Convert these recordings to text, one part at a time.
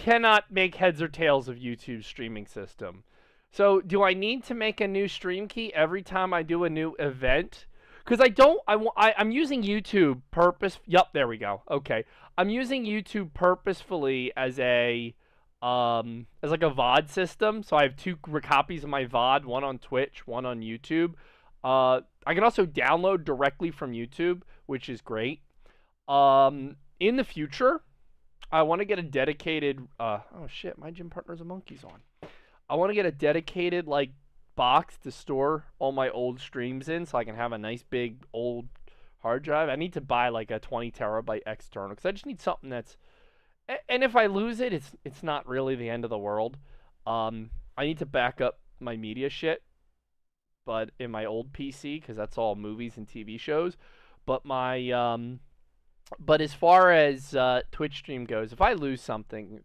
cannot make heads or tails of YouTube's streaming system. So, do I need to make a new stream key every time I do a new event? Because I don't. I'm using YouTube purpose. Yup, there we go. Okay, I'm using YouTube purposefully as like a VOD system. So I have two copies of my VOD, one on Twitch, one on YouTube. I can also download directly from YouTube, which is great. In the future, I want to get a dedicated. Oh shit, my gym partner's a monkey's on. I want to get a dedicated like box to store all my old streams in, so I can have a nice big old hard drive. I need to buy like a 20 terabyte external because I just need something that's. And if I lose it, it's not really the end of the world. I need to back up my media shit, but in my old PC because that's all movies and TV shows. But but as far as Twitch stream goes, if I lose something,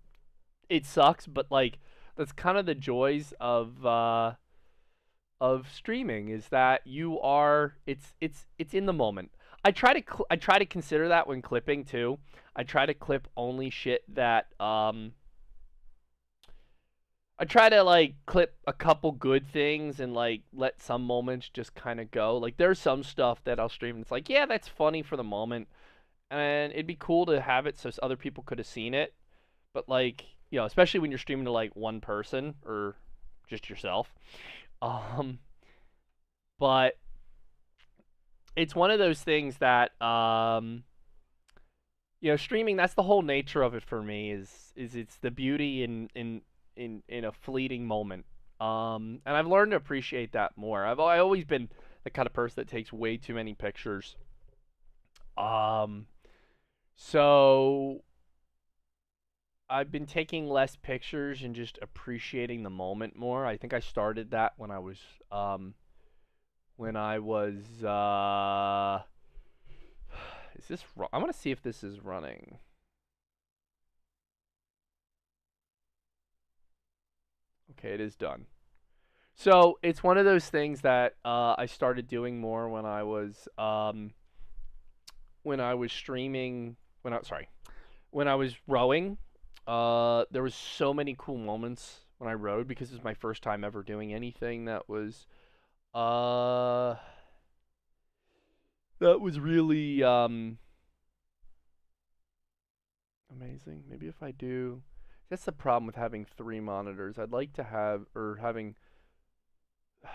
it sucks. But like that's kind of the joys of streaming is that you are it's in the moment. I try to consider that when clipping too. I try to clip only shit that I try to like clip a couple good things and like let some moments just kind of go. Like there's some stuff that I'll stream and it's like, yeah, that's funny for the moment. And it'd be cool to have it so other people could have seen it. But like, especially when you're streaming to like one person or just yourself. Um but it's one of those things that streaming, that's the whole nature of it for me is it's the beauty in a fleeting moment. And I've learned to appreciate that more. I always been the kind of person that takes way too many pictures. So I've been taking less pictures and just appreciating the moment more. I think I started that when I was is this I want to see if this is running. Okay, it is done. So it's one of those things that I started doing more when I was streaming when I was rowing. There was so many cool moments when I rowed because it was my first time ever doing anything that was really amazing. Maybe if I do, that's the problem with having three monitors. I'd like to have or having. We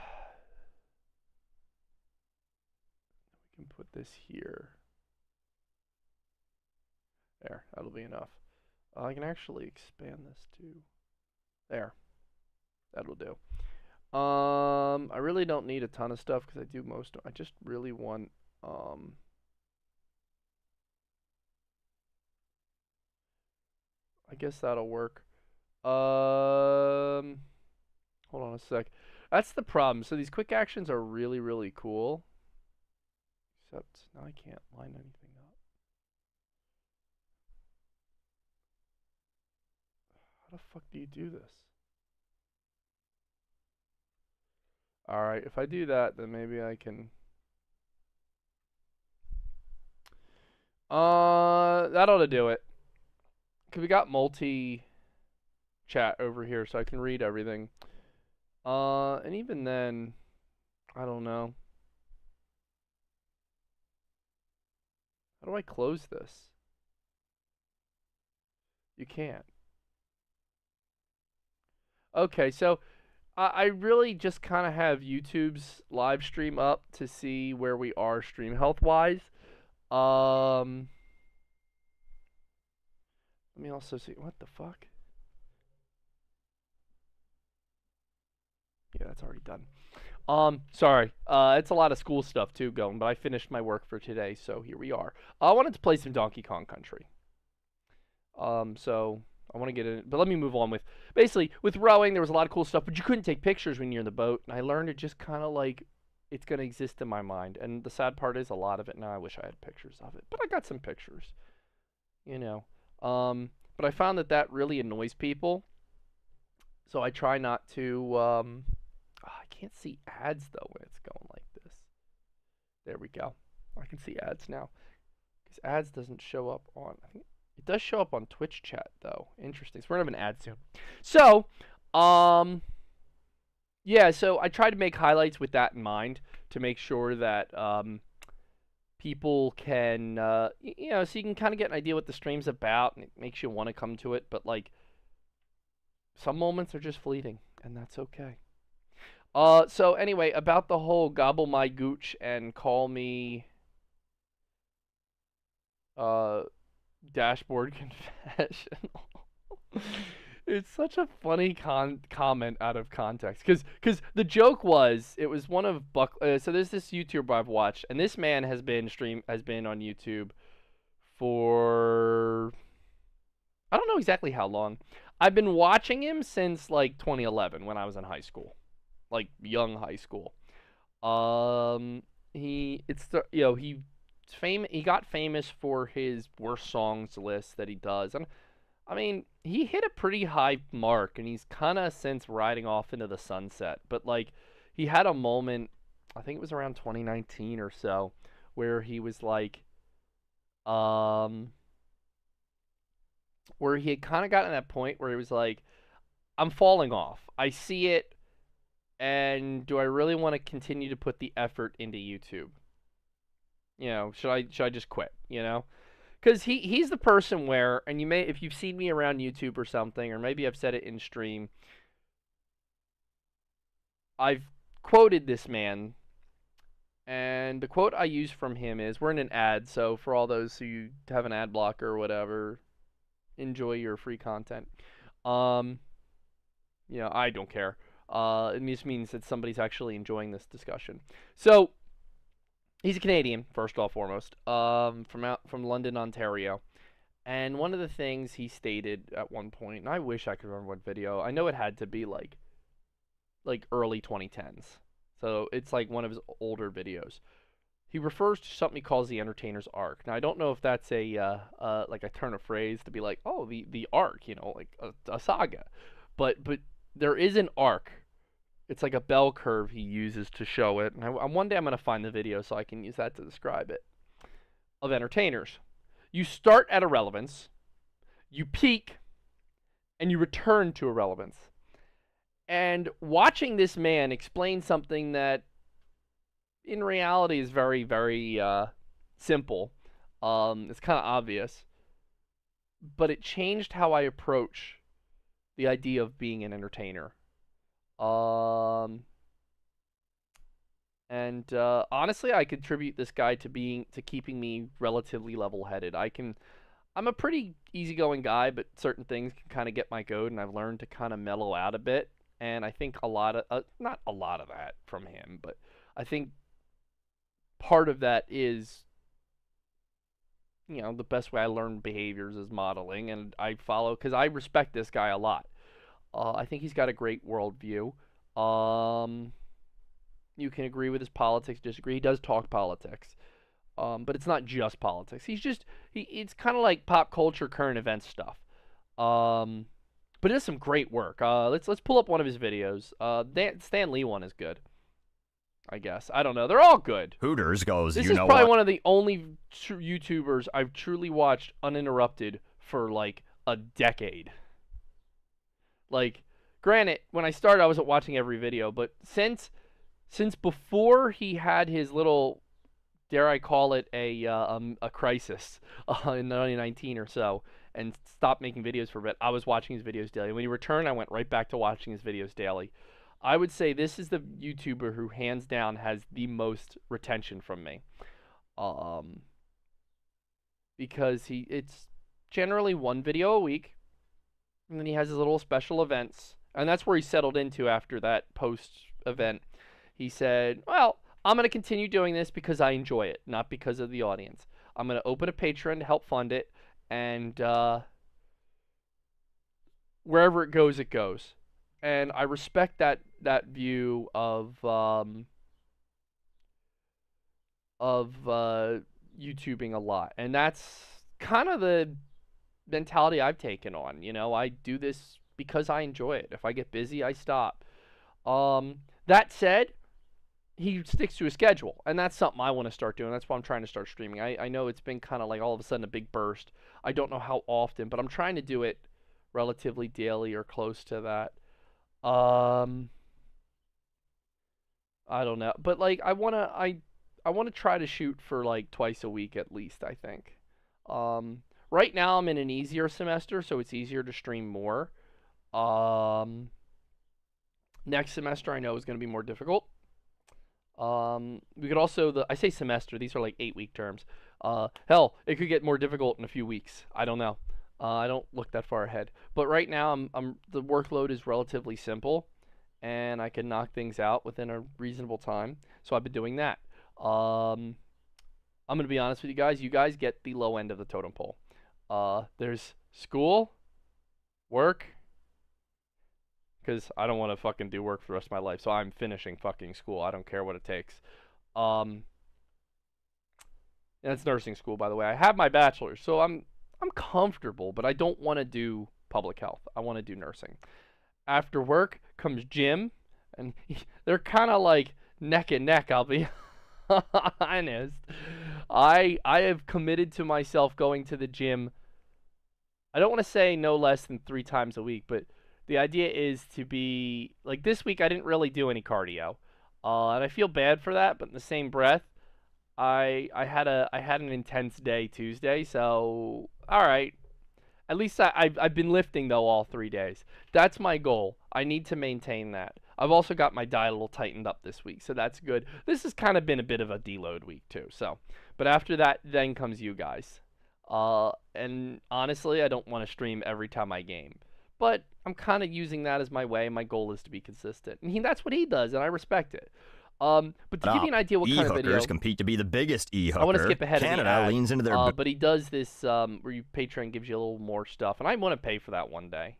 can put this here. There, that'll be enough. I can actually expand this too. There, that'll do. I really don't need a ton of stuff because I do most. I just really want. I guess that'll work. Hold on a sec. That's the problem. So these quick actions are really, really cool. Except now I can't line anything up. How the fuck do you do this? Alright, if I do that, then maybe I can... that ought to do it. Because we got multi-chat over here, so I can read everything. And even then, I don't know. How do I close this? You can't. Okay, so I really just kind of have YouTube's live stream up to see where we are stream health wise. Let me also see what the fuck. Yeah, that's already done. Sorry. It's a lot of school stuff too going, but I finished my work for today, so here we are. I wanted to play some Donkey Kong Country. So I want to get in, but let me move on with basically with rowing. There was a lot of cool stuff, but you couldn't take pictures when you're in the boat, and I learned it just kind of like it's gonna exist in my mind. And the sad part is a lot of it now. I wish I had pictures of it, but I got some pictures, you know. But I found that really annoys people, so I try not to. I can't see ads though when it's going like this. There we go. I can see ads now because ads doesn't show up on. I think It does show up on Twitch chat though. Interesting. So we're gonna have an ad soon. So, yeah. So I tried to make highlights with that in mind to make sure that people can, so you can kind of get an idea what the stream's about, and it makes you want to come to it. But like, some moments are just fleeting, and that's okay. So anyway, about the whole gobble my gooch and call me, uh, dashboard confessional. It's such a funny comment out of context, because the joke was, it was one of Buck. So there's this YouTuber I've watched, and this man has been on YouTube for, I don't know exactly how long. I've been watching him since like 2011 when I was in high school, like young high school. He got famous for his worst songs list that he does, and I mean, he hit a pretty high mark, and he's kind of since riding off into the sunset. But like, he had a moment, I think it was around 2019 or so, where he was like, where he had kind of gotten to that point where he was like, I'm falling off. I see it, and do I really want to continue to put the effort into YouTube? Should I just quit? Because he's the person where, and you may, if you've seen me around YouTube or something, or maybe I've said it in stream, I've quoted this man, and the quote I use from him is, we're in an ad, so for all those who have an ad blocker or whatever, enjoy your free content. I don't care. It just means that somebody's actually enjoying this discussion. So, he's a Canadian, first off, foremost, from London, Ontario. And one of the things he stated at one point, and I wish I could remember what video. I know it had to be like early 2010s. So it's like one of his older videos. He refers to something he calls the entertainer's arc. Now I don't know if that's like a turn of phrase to be like, oh, the arc, like a saga, but there is an arc. It's like a bell curve he uses to show it, and one day I'm gonna find the video so I can use that to describe it. Of entertainers, you start at irrelevance, you peak, and you return to irrelevance. And watching this man explain something that in reality is very, very simple, it's kind of obvious, but it changed how I approach the idea of being an entertainer. Honestly, I contribute this guy to keeping me relatively level-headed. I'm a pretty easygoing guy, but certain things can kind of get my goat, and I've learned to kind of mellow out a bit. And I think not a lot of that from him, but I think part of that is, the best way I learn behaviors is modeling, and I follow, because I respect this guy a lot. I think he's got a great worldview. You can agree with his politics, disagree. He does talk politics, but it's not just politics. It's kind of like pop culture, current events stuff. But it does some great work. Let's pull up one of his videos. Stan Lee one is good, I guess. I don't know. They're all good. Hooters goes, this is probably one of the only YouTubers I've truly watched uninterrupted for like a decade. Like, granted, when I started, I wasn't watching every video, but since before he had his little, dare I call it, a crisis in 2019 or so, and stopped making videos for a bit, I was watching his videos daily. When he returned, I went right back to watching his videos daily. I would say this is the YouTuber who hands down has the most retention from me. Because it's generally one video a week, and then he has his little special events, and that's where he settled into after that post-event. He said, well, I'm going to continue doing this because I enjoy it, not because of the audience. I'm going to open a Patreon to help fund it, and wherever it goes, it goes. And I respect that view of YouTubing a lot, and that's kind of the mentality I've taken on. I do this because I enjoy it. If I get busy, I stop. That said, he sticks to a schedule, and that's something I want to start doing. That's why I'm trying to start streaming. I know it's been kind of like all of a sudden a big burst. I don't know how often, but I'm trying to do it relatively daily or close to that. I don't know, but like I want to try to shoot for like twice a week at least, I think. Right now I'm in an easier semester, so it's easier to stream more. Next semester I know is going to be more difficult. We could also I say semester, these are like 8-week terms. Hell, it could get more difficult in a few weeks. I don't know. I don't look that far ahead. But right now the workload is relatively simple, and I can knock things out within a reasonable time. So I've been doing that. I'm going to be honest with you guys. You guys get the low end of the totem pole. There's school, work, because I don't want to fucking do work for the rest of my life. So I'm finishing fucking school. I don't care what it takes. And it's nursing school, by the way. I have my bachelor's, so I'm comfortable, but I don't want to do public health. I want to do nursing. After work comes gym, and they're kind of like neck and neck, I'll be honest. I have committed to myself going to the gym. I don't want to say no less than 3 times a week, but the idea is to be like this week I didn't really do any cardio. And I feel bad for that, but in the same breath, I had an intense day Tuesday, so all right. At least I've been lifting though all 3 days. That's my goal. I need to maintain that. I've also got my diet a little tightened up this week, so that's good. This has kind of been a bit of a deload week too. So, but after that, then comes you guys. And honestly, I don't want to stream every time I game, but I'm kind of using that as my way. My goal is to be consistent, and that's what he does, and I respect it. But to give you an idea what kind of video, e-hookers compete to be the biggest e-hooker. I want to skip ahead Canada of the ad, leans into their but he does this where you Patreon gives you a little more stuff, and I want to pay for that one day,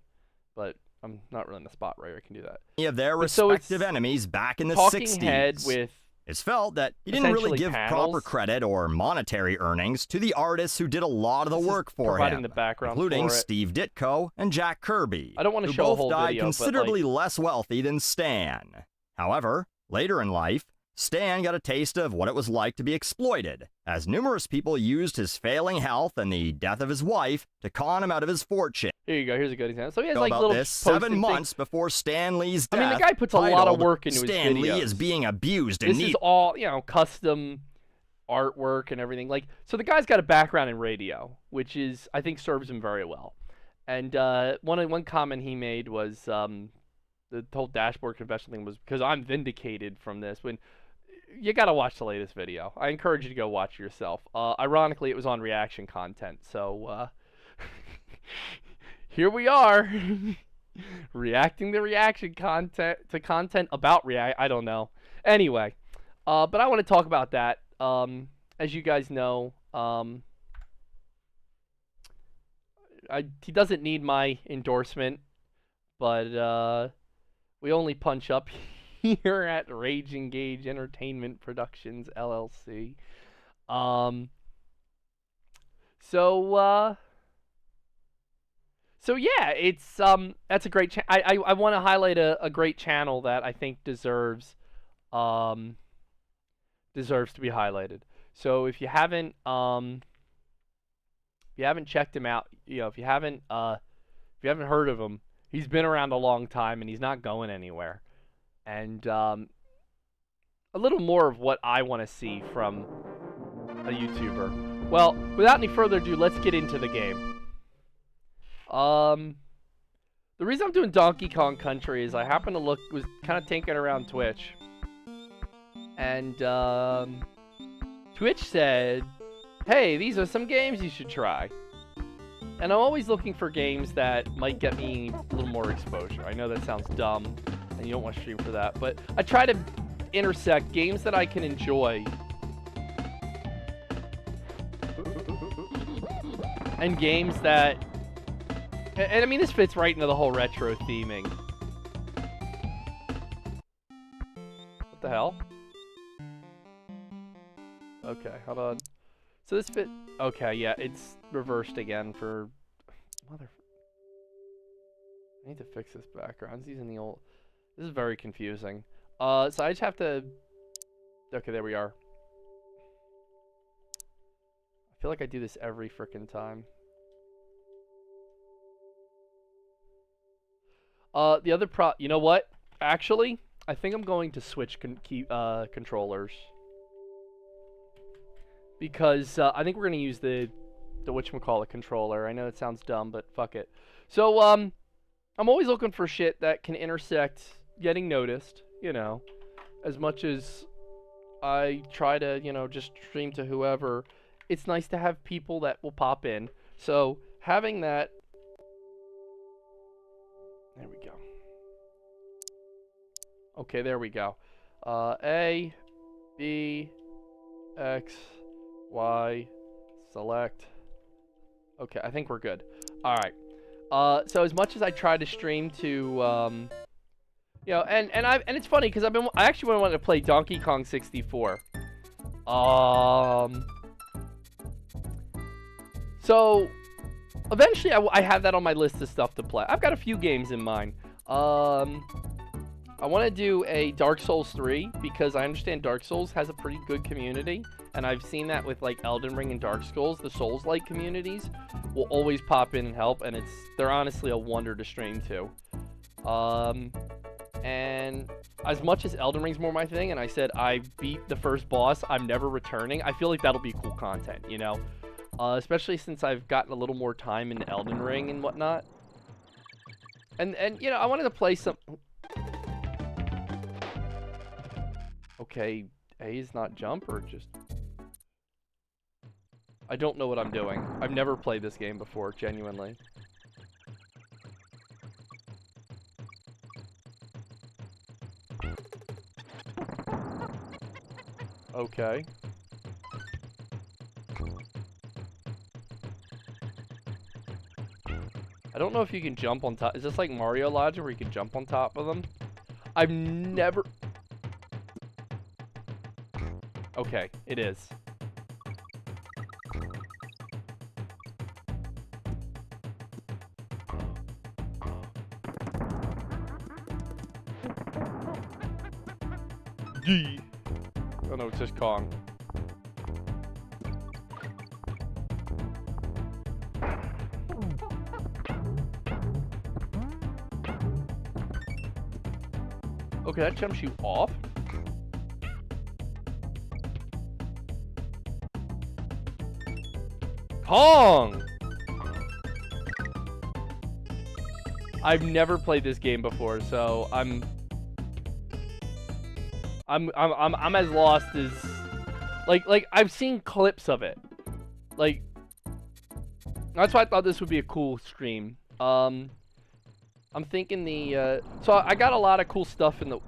but I'm not really in the spot right where I can do that. Of their But so respective enemies back in the talking 60s. head with It's felt that he didn't really essentially give panels. proper credit or monetary earnings to the artists who did a lot of the This is work for providing him, the background including for it. Steve Ditko and Jack Kirby, I don't want to who show a both whole died video, considerably but like, less wealthy than Stan. However, later in life, Stan got a taste of what it was like to be exploited, as numerous people used his failing health and the death of his wife to con him out of his fortune. here you go. Here's a good example. So he has Know like about little this posting 7 months before Stan Lee's death. I mean, the guy puts a lot of work into his Stan Lee videos. is being abused and This is all, custom artwork and everything. Like, so the guy's got a background in radio, which is, I think, serves him very well. And one comment he made was the whole dashboard confession thing was because I'm vindicated from this. When you got to watch the latest video. I encourage you to go watch it yourself. Ironically, it was on reaction content, so here we are reacting to reaction content to content about react. I don't know. Anyway, but I want to talk about that. As you guys know, he doesn't need my endorsement, but we only punch up here at Rage Engage Entertainment Productions LLC. So yeah, it's that's a great I want to highlight a great channel that I think deserves to be highlighted. So if you haven't checked him out, if you haven't heard of him, he's been around a long time and he's not going anywhere. And a little more of what I want to see from a YouTuber. Well, without any further ado, let's get into the game. The reason I'm doing Donkey Kong Country is I happened to was kind of tinkering around Twitch. And Twitch said, hey, these are some games you should try. And I'm always looking for games that might get me a little more exposure. I know that sounds dumb, and you don't want to stream for that, but I try to intersect games that I can enjoy and games that, and I mean, this fits right into the whole retro theming. What the hell? Okay, hold on. So this fit, okay, yeah, it's reversed again for, I need to fix this background. It's using the old, this is very confusing. So I just have to Okay, there we are. I feel like I do this every frickin' time. The other you know what? Actually, I think I'm going to switch controllers. Because I think we're gonna use the whatchamacallit controller. I know it sounds dumb, but fuck it. So, I'm always looking for shit that can intersect getting noticed, you know. As much as I try to, you know, just stream to whoever, it's nice to have people that will pop in. So, having that... There we go. Okay, there we go. A, B, X, Y, select. Okay, I think we're good. Alright. So as much as I try to stream to, you know, and it's funny because I actually wanted to play Donkey Kong 64. So eventually I have that on my list of stuff to play. I've got a few games in mind. I want to do a Dark Souls 3 because I understand Dark Souls has a pretty good community, and I've seen that with like Elden Ring and Dark Souls. The Souls-like communities will always pop in and help, and they're honestly a wonder to stream to. And as much as Elden Ring's more my thing, and I said I beat the first boss, I'm never returning. I feel like that'll be cool content, you know, especially since I've gotten a little more time in Elden Ring and whatnot. And you know, I wanted to play some. Okay, A is not jump or just... I don't know what I'm doing. I've never played this game before, genuinely. Okay. I don't know if you can jump on top. Is this like Mario Logic where you can jump on top of them? I've never... Okay, it is. D. Oh no, it's just Kong. Okay, that jumps you off? Kong! I've never played this game before, so I'm as lost as like I've seen clips of it. Like that's why I thought this would be a cool stream. I'm thinking so I got a lot of cool stuff in the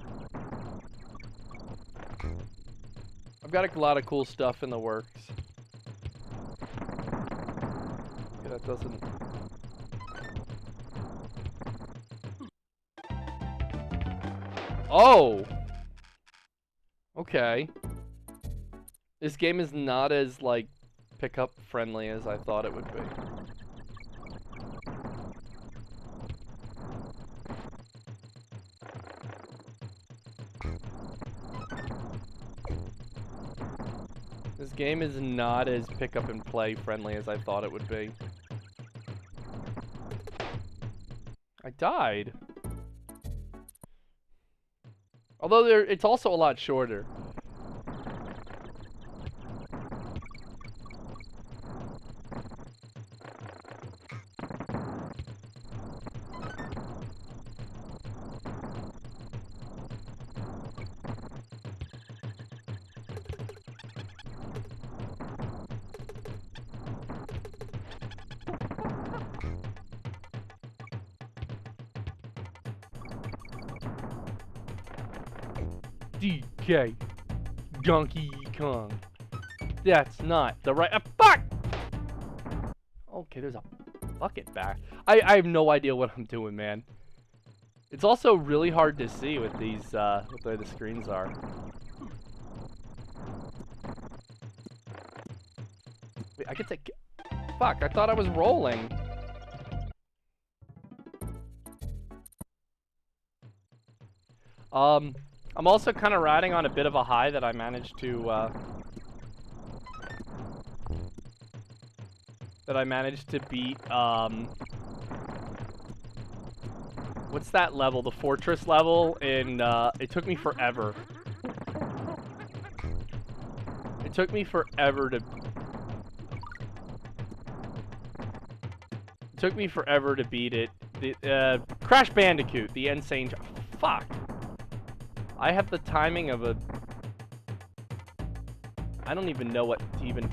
I've got a lot of cool stuff in the works. Okay, that doesn't... Oh! Okay. This game is not as, like, pickup friendly as I thought it would be. This game is not as pick up and play friendly as I thought it would be. I died. Although it's also a lot shorter. DK Donkey Kong. That's not the right... fuck! Okay, there's a bucket back. I have no idea what I'm doing, man. It's also really hard to see with these, with the way the screens are. Wait, I get to... Fuck, I thought I was rolling. I'm also kind of riding on a bit of a high that I managed to, beat, what's that level? The fortress level in, it took me forever. It took me forever to beat it. The, Crash Bandicoot, the insane... Fuck! I have the timing of a... I don't even know what to even...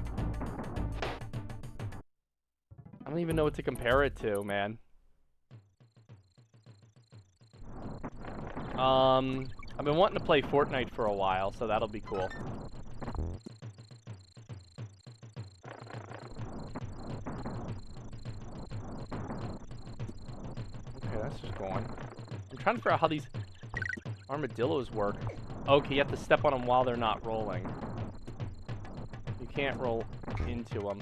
I don't even know what to compare it to, man. I've been wanting to play Fortnite for a while, so that'll be cool. Okay, that's just going. I'm trying to figure out how these armadillos work. Okay, you have to step on them while they're not rolling. You can't roll into them.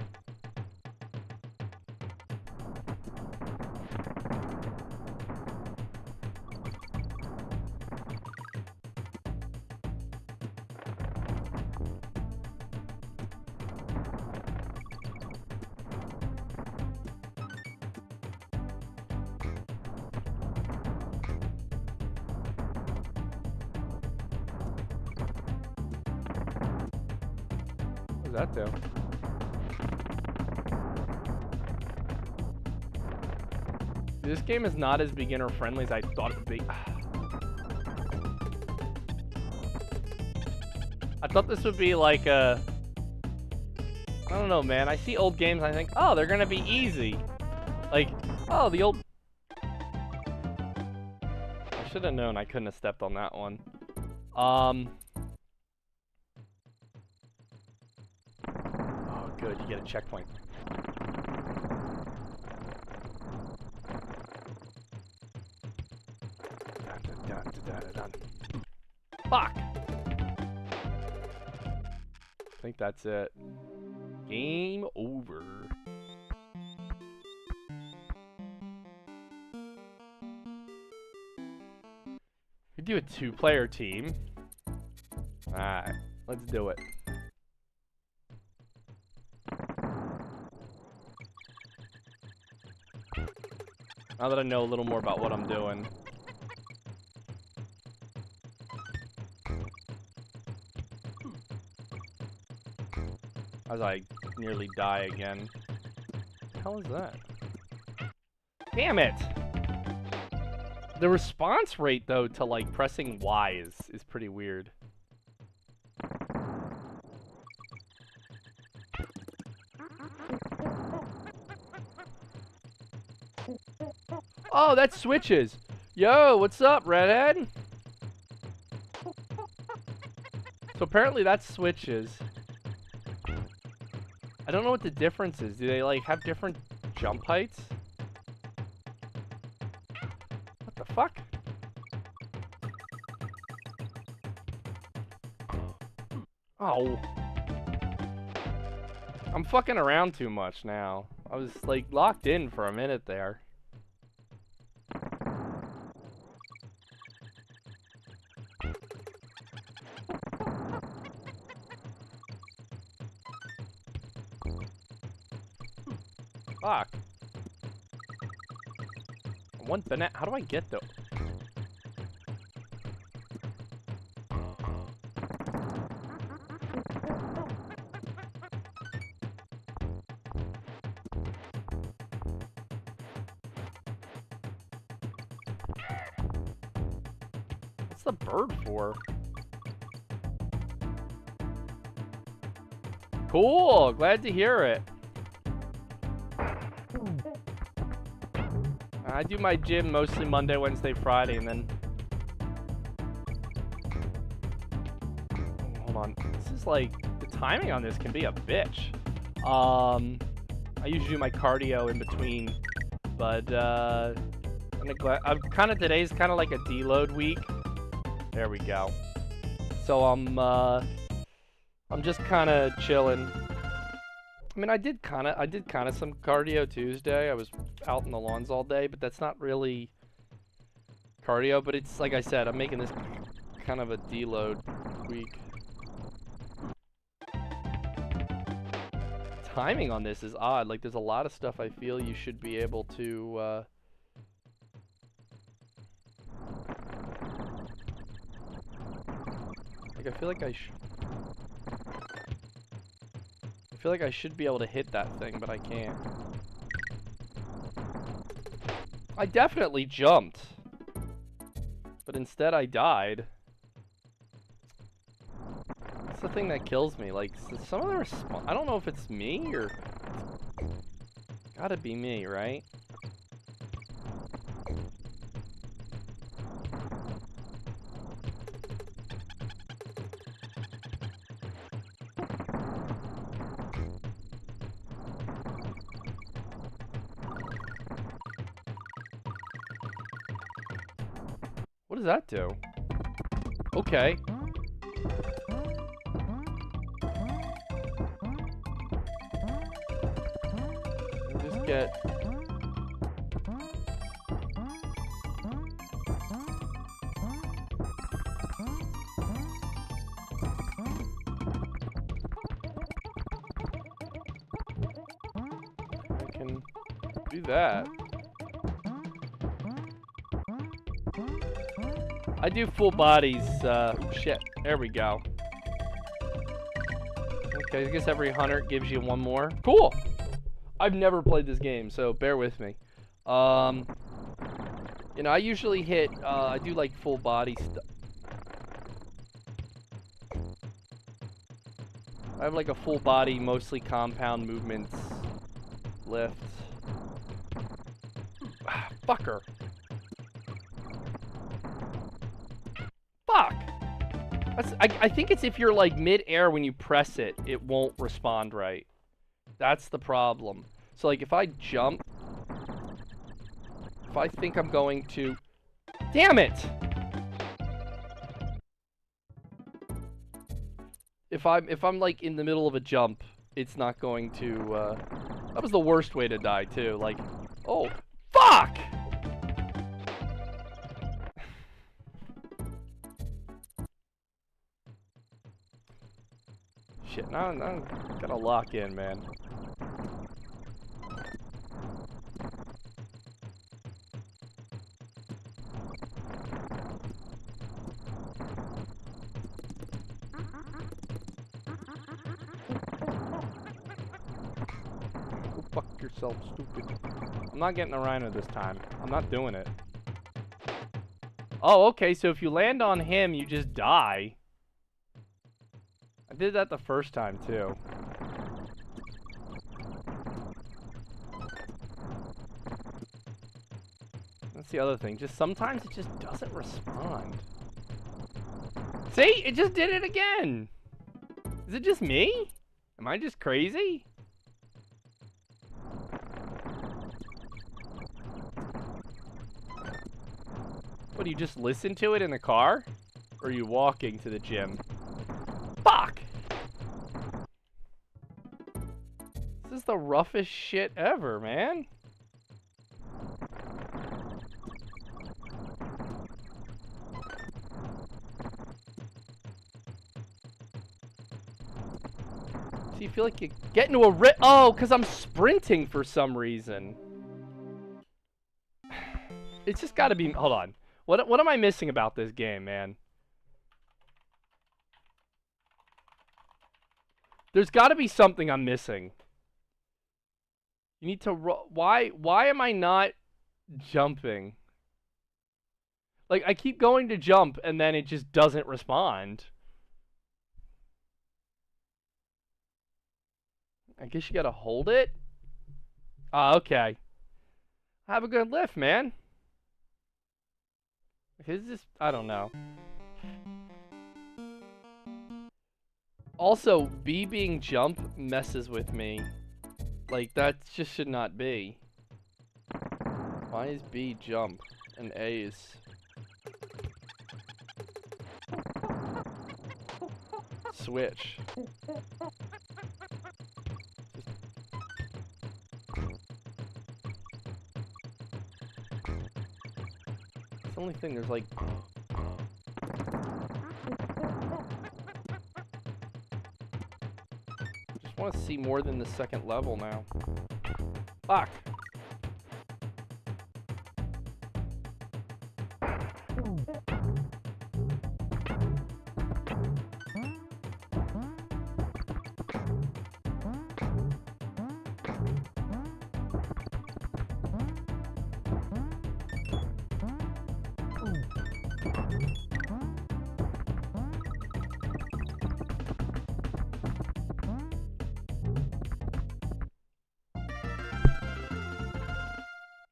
What does that do? This game is not as beginner friendly as I thought it would be. I thought this would be like a... I don't know, man. I see old games and I think, oh, they're gonna be easy. Like, oh, the old... I should have known I couldn't have stepped on that one. Oh, good. You get a checkpoint. Fuck! I think that's it. Game over. We do a 2-player team. Alright, let's do it. Now that I know a little more about what I'm doing. As I nearly die again. What the hell is that? Damn it! The response rate, though, to, like, pressing Y is pretty weird. Oh, that switches! Yo, what's up, redhead? So apparently that switches. I don't know what the difference is. Do they, like, have different jump heights? What the fuck? Oh. I'm fucking around too much now. I was, like, locked in for a minute there. Fuck. One banana. How do I get those? What's the bird for? Cool. Glad to hear it. I do my gym mostly Monday, Wednesday, Friday, and then... Hold on. This is like... The timing on this can be a bitch. I usually do my cardio in between, but, I'm kind of... Today's kind of like a deload week. There we go. So I'm just kind of chilling. I mean, I did kind of some cardio Tuesday. I was out in the lawns all day, but that's not really cardio. But it's like I said, I'm making this kind of a deload week. Timing on this is odd. Like, there's a lot of stuff I feel you should be able to, like, I feel like I should be able to hit that thing, but I can't. I definitely jumped. But instead I died. That's the thing that kills me. Like, some of them are I don't know if it's me or... Gotta be me, right? What does that do? Okay. Just get... I can do that. I do full bodies, shit, there we go. Okay, I guess every 100 gives you one more. Cool! I've never played this game, so bear with me. You know, I usually hit, I do like full body stuff. I have like a full body, mostly compound movements, lifts. Fucker. Fuck! I think it's if you're like mid-air when you press it, it won't respond right. That's the problem. So like if I jump, if I think I'm going to... Damn it! If I'm like in the middle of a jump, it's not going to, that was the worst way to die too. Like, oh, fuck! Shit, now I'm gotta lock in, man. Go fuck yourself, stupid. I'm not getting a rhino this time. I'm not doing it. Oh, okay, so if you land on him, you just die. I did that the first time, too. That's the other thing. Just sometimes it just doesn't respond. See? It just did it again! Is it just me? Am I just crazy? What, do you just listen to it in the car? Or are you walking to the gym? Fuck! This is the roughest shit ever, man. So you feel like you get into a oh, because I'm sprinting for some reason. It's just gotta be... Hold on. What am I missing about this game, man? There's gotta be something I'm missing. You need to... Why am I not jumping? Like, I keep going to jump, and then it just doesn't respond. I guess you gotta hold it? Ah, okay. Have a good lift, man. Is this... I don't know. Also, B being jump messes with me. Like, that just should not be. Why is B jump and A is... switch? It's the only thing, there's like... want to see more than the second level now. Fuck.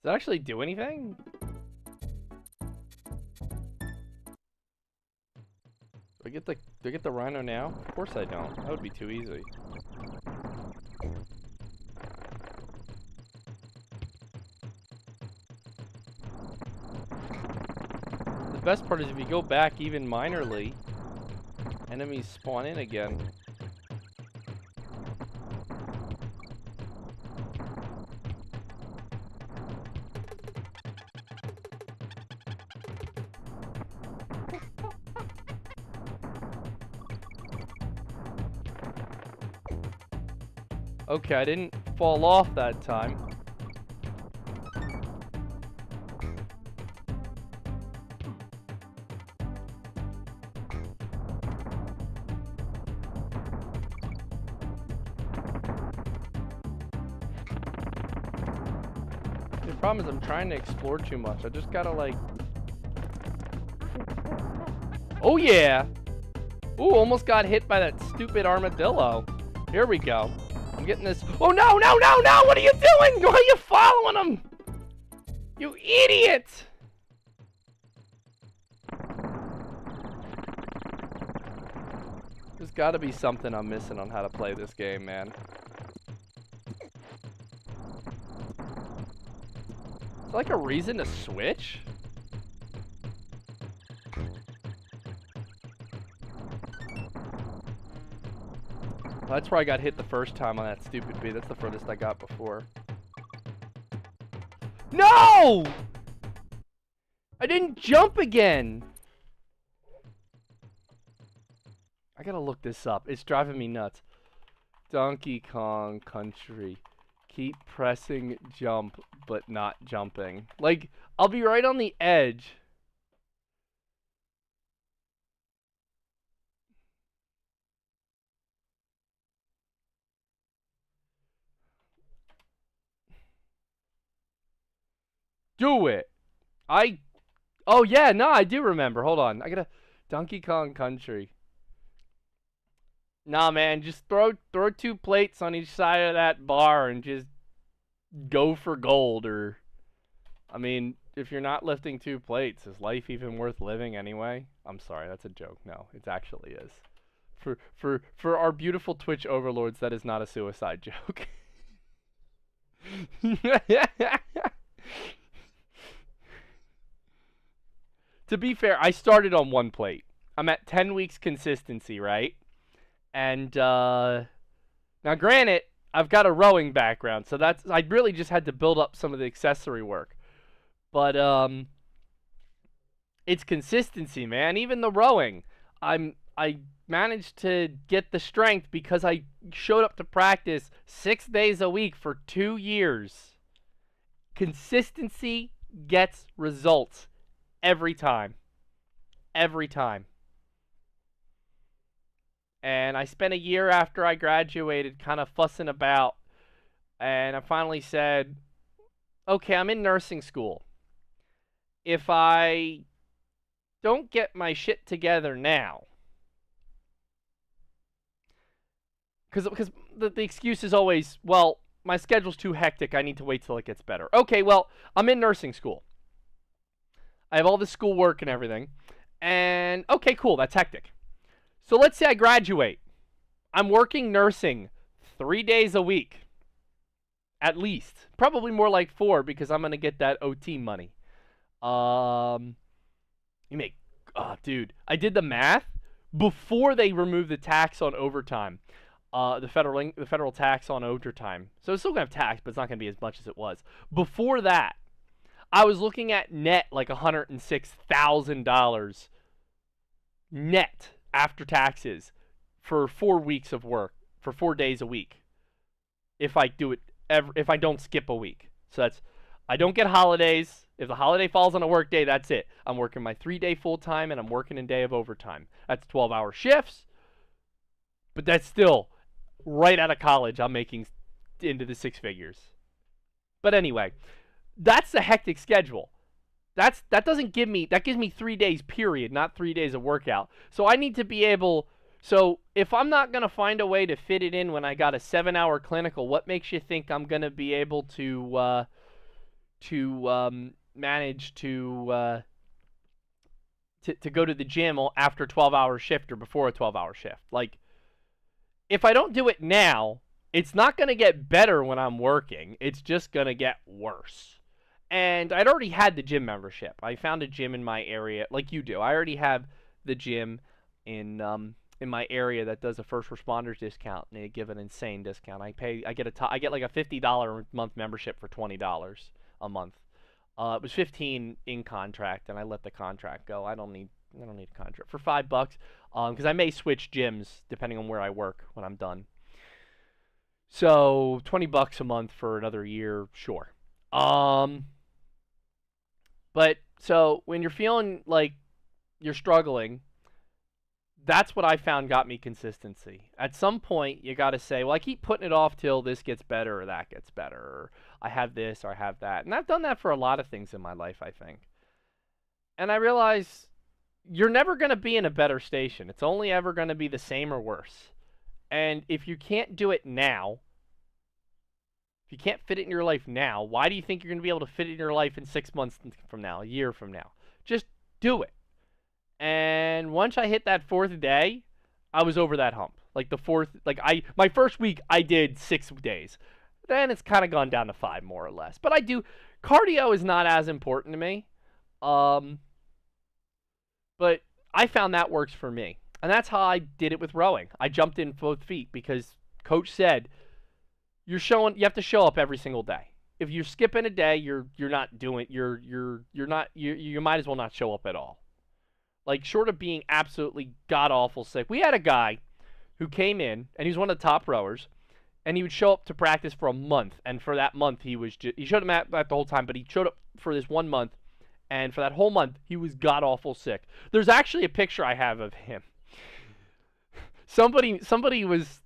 Does it actually do anything? Do I get the rhino now? Of course I don't. That would be too easy. The best part is if you go back even minorly, enemies spawn in again. Okay, I didn't fall off that time. The problem is I'm trying to explore too much. I just gotta like... Oh yeah! Ooh, almost got hit by that stupid armadillo. Here we go. I'm getting this. Oh no, no, no, no! What are you doing? Why are you following him? You idiot! There's gotta be something I'm missing on how to play this game, man. Is there like a reason to switch? That's where I got hit the first time on that stupid bee. That's the furthest I got before. No! I didn't jump again! I gotta look this up. It's driving me nuts. Donkey Kong Country. Keep pressing jump, but not jumping. Like, I'll be right on the edge. Do it. Oh yeah, no, I do remember. Hold on. I gotta Donkey Kong Country. Nah, man, just throw 2 plates on each side of that bar and just go for gold. Or, I mean, if you're not lifting 2 plates, is life even worth living anyway? I'm sorry, that's a joke. No, it actually is. For our beautiful Twitch overlords, that is not a suicide joke. To be fair, I started on 1 plate. I'm at 10 weeks consistency, right? And now granted, I've got a rowing background, so I really just had to build up some of the accessory work. But it's consistency, man. Even the rowing, I managed to get the strength because I showed up to practice 6 days a week for 2 years. Consistency gets results every time. Every time. And I spent a year after I graduated kind of fussing about. And I finally said, okay, I'm in nursing school. If I don't get my shit together now, because the excuse is always, well, my schedule's too hectic, I need to wait till it gets better. Okay, well, I'm in nursing school. I have all the schoolwork and everything. And, okay, cool, that's hectic. So let's say I graduate. I'm working nursing 3 days a week. At least. Probably more like 4 because I'm going to get that OT money. You make... Oh, dude. I did the math before they removed the tax on overtime. The federal tax on overtime. So it's still going to have tax, but it's not going to be as much as it was. Before that, I was looking at net like $106,000 net after taxes for 4 weeks of work, for 4 days a week. if I do it if I don't skip a week. So that's I don't get holidays. If the holiday falls on a work day, that's it. I'm working my 3-day full time and I'm working a day of overtime. That's 12-hour shifts. But that's still right out of college. I'm making into the six figures. But anyway, that's the hectic schedule. That gives me 3 days period, not 3 days of workout. So I need to be able. So if I'm not going to find a way to fit it in when I got a 7-hour clinical, what makes you think I'm going to be able to manage to go to the gym after a 12-hour shift or before a 12-hour shift? Like, if I don't do it now, it's not going to get better when I'm working. It's just going to get worse. And I'd already had the gym membership. I found a gym in my area, like you do. I already have the gym in my area that does a first responders discount, and they give an insane discount. I get like a $50 a month membership for $20 a month. It was $15 in contract, and I let the contract go. I don't need a contract for $5, because I may switch gyms depending on where I work when I'm done. So $20 a month for another year, sure. But so when you're feeling like you're struggling, that's what I found got me consistency. At some point, you got to say, well, I keep putting it off till this gets better or that gets better, or I have this or I have that. And I've done that for a lot of things in my life, I think. And I realize you're never going to be in a better station. It's only ever going to be the same or worse. And if you can't do it now, if you can't fit it in your life now, why do you think you're going to be able to fit it in your life in 6 months from now, a year from now? Just do it. And once I hit that 4th day, I was over that hump. Like my first week, I did 6 days. Then it's kind of gone down to 5 more or less. But cardio is not as important to me. But I found that works for me. And that's how I did it with rowing. I jumped in both feet because coach said, you have to show up every single day. If you're skipping a day, you might as well not show up at all. Like, short of being absolutely god-awful sick. We had a guy who came in, and he was one of the top rowers, and he would show up to practice for a month. And for that month, he showed up at the whole time, but he showed up for this 1 month. And for that whole month, he was god-awful sick. There's actually a picture I have of him. Somebody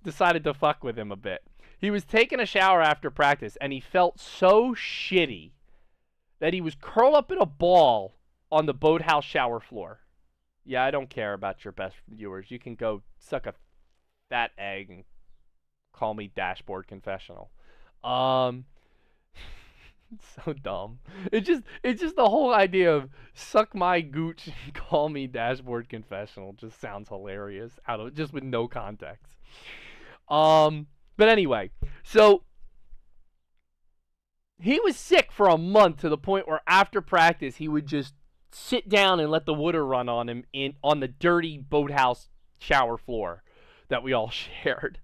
decided to fuck with him a bit. He was taking a shower after practice, and he felt so shitty that he was curled up in a ball on the boathouse shower floor. Yeah, I don't care about your best viewers. You can go suck a fat egg and call me Dashboard Confessional. So dumb. It's just the whole idea of suck my gooch and call me Dashboard Confessional just sounds hilarious just with no context. But anyway, so he was sick for a month to the point where after practice he would just sit down and let the water run on him on the dirty boathouse shower floor that we all shared.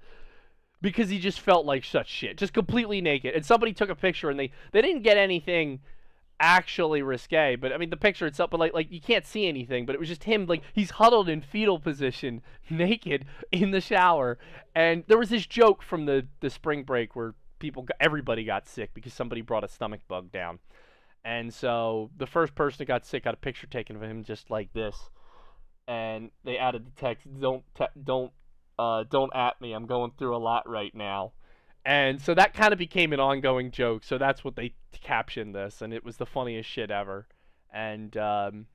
Because he just felt like such shit. Just completely naked. And somebody took a picture and they didn't get anything actually risque. But I mean the picture itself, but like you can't see anything. But it was just him, like he's huddled in fetal position, naked in the shower. And there was this joke from the spring break where everybody got sick because somebody brought a stomach bug down. And so the first person that got sick got a picture taken of him just like this. And they added the text, don't at me, I'm going through a lot right now. And so that kind of became an ongoing joke. So that's what they captioned this, and it was the funniest shit ever. And but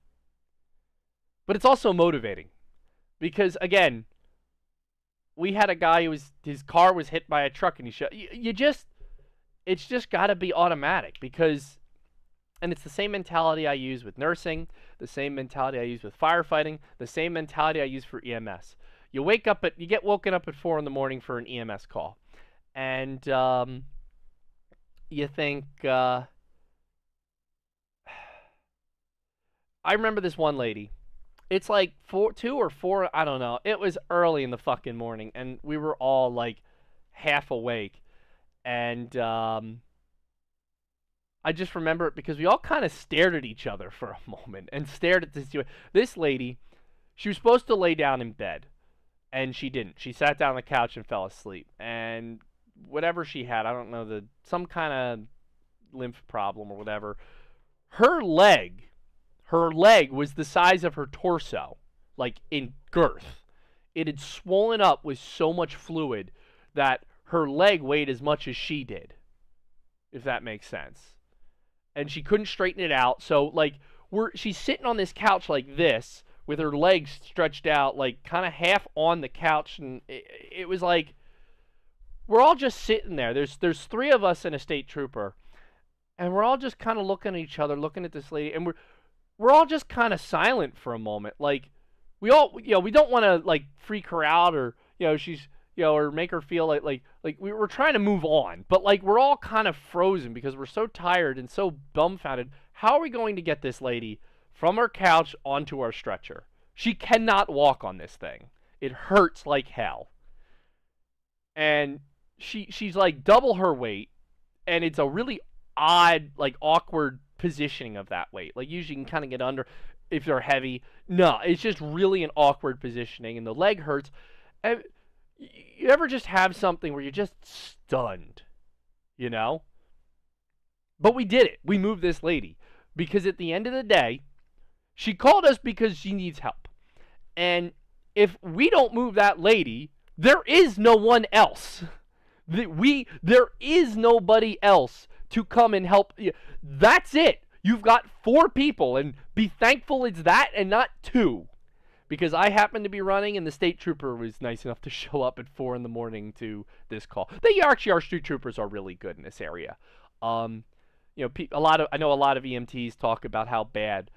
it's also motivating because again, we had a guy his car was hit by a truck, and it's just got to be automatic because. And it's the same mentality I use with nursing, the same mentality I use with firefighting, the same mentality I use for EMS. You get woken up at 4 a.m. for an EMS call, and you think. I remember this one lady. It's like 2 or 4, I don't know. It was early in the fucking morning, and we were all like half awake, and I just remember it because we all kind of stared at each other for a moment and stared at this lady. She was supposed to lay down in bed, and she didn't. She sat down on the couch and fell asleep. And whatever she had. I don't know, some kind of lymph problem or whatever. Her leg was the size of her torso, like in girth. It had swollen up with so much fluid that her leg weighed as much as she did, if that makes sense. And she couldn't straighten it out. So, like, she's sitting on this couch like this with her legs stretched out, like, kind of half on the couch. And it was like, we're all just sitting there. There's 3 of us and a state trooper. And we're all just kind of looking at each other, looking at this lady. And we're all just kind of silent for a moment. Like, we all, we don't want to, like, freak her out or, she's, or make her feel like we were trying to move on. But, like, we're all kind of frozen because we're so tired and so dumbfounded. How are we going to get this lady from her couch onto our stretcher? She cannot walk on this thing. It hurts like hell. And she's, like, double her weight. And it's a really odd, like, awkward positioning of that weight. Like, usually you can kind of get under if they're heavy. No, it's just really an awkward positioning, and the leg hurts. And you ever just have something where you're just stunned, But we did it. We moved this lady. Because at the end of the day, she called us because she needs help. And if we don't move that lady, there is no one else. There is nobody else to come and help you. That's it. You've got 4 people, and be thankful it's that and not 2. Because I happened to be running, and the state trooper was nice enough to show up at 4 in the morning to this call. Our state troopers are really good in this area. I know a lot of EMTs talk about how bad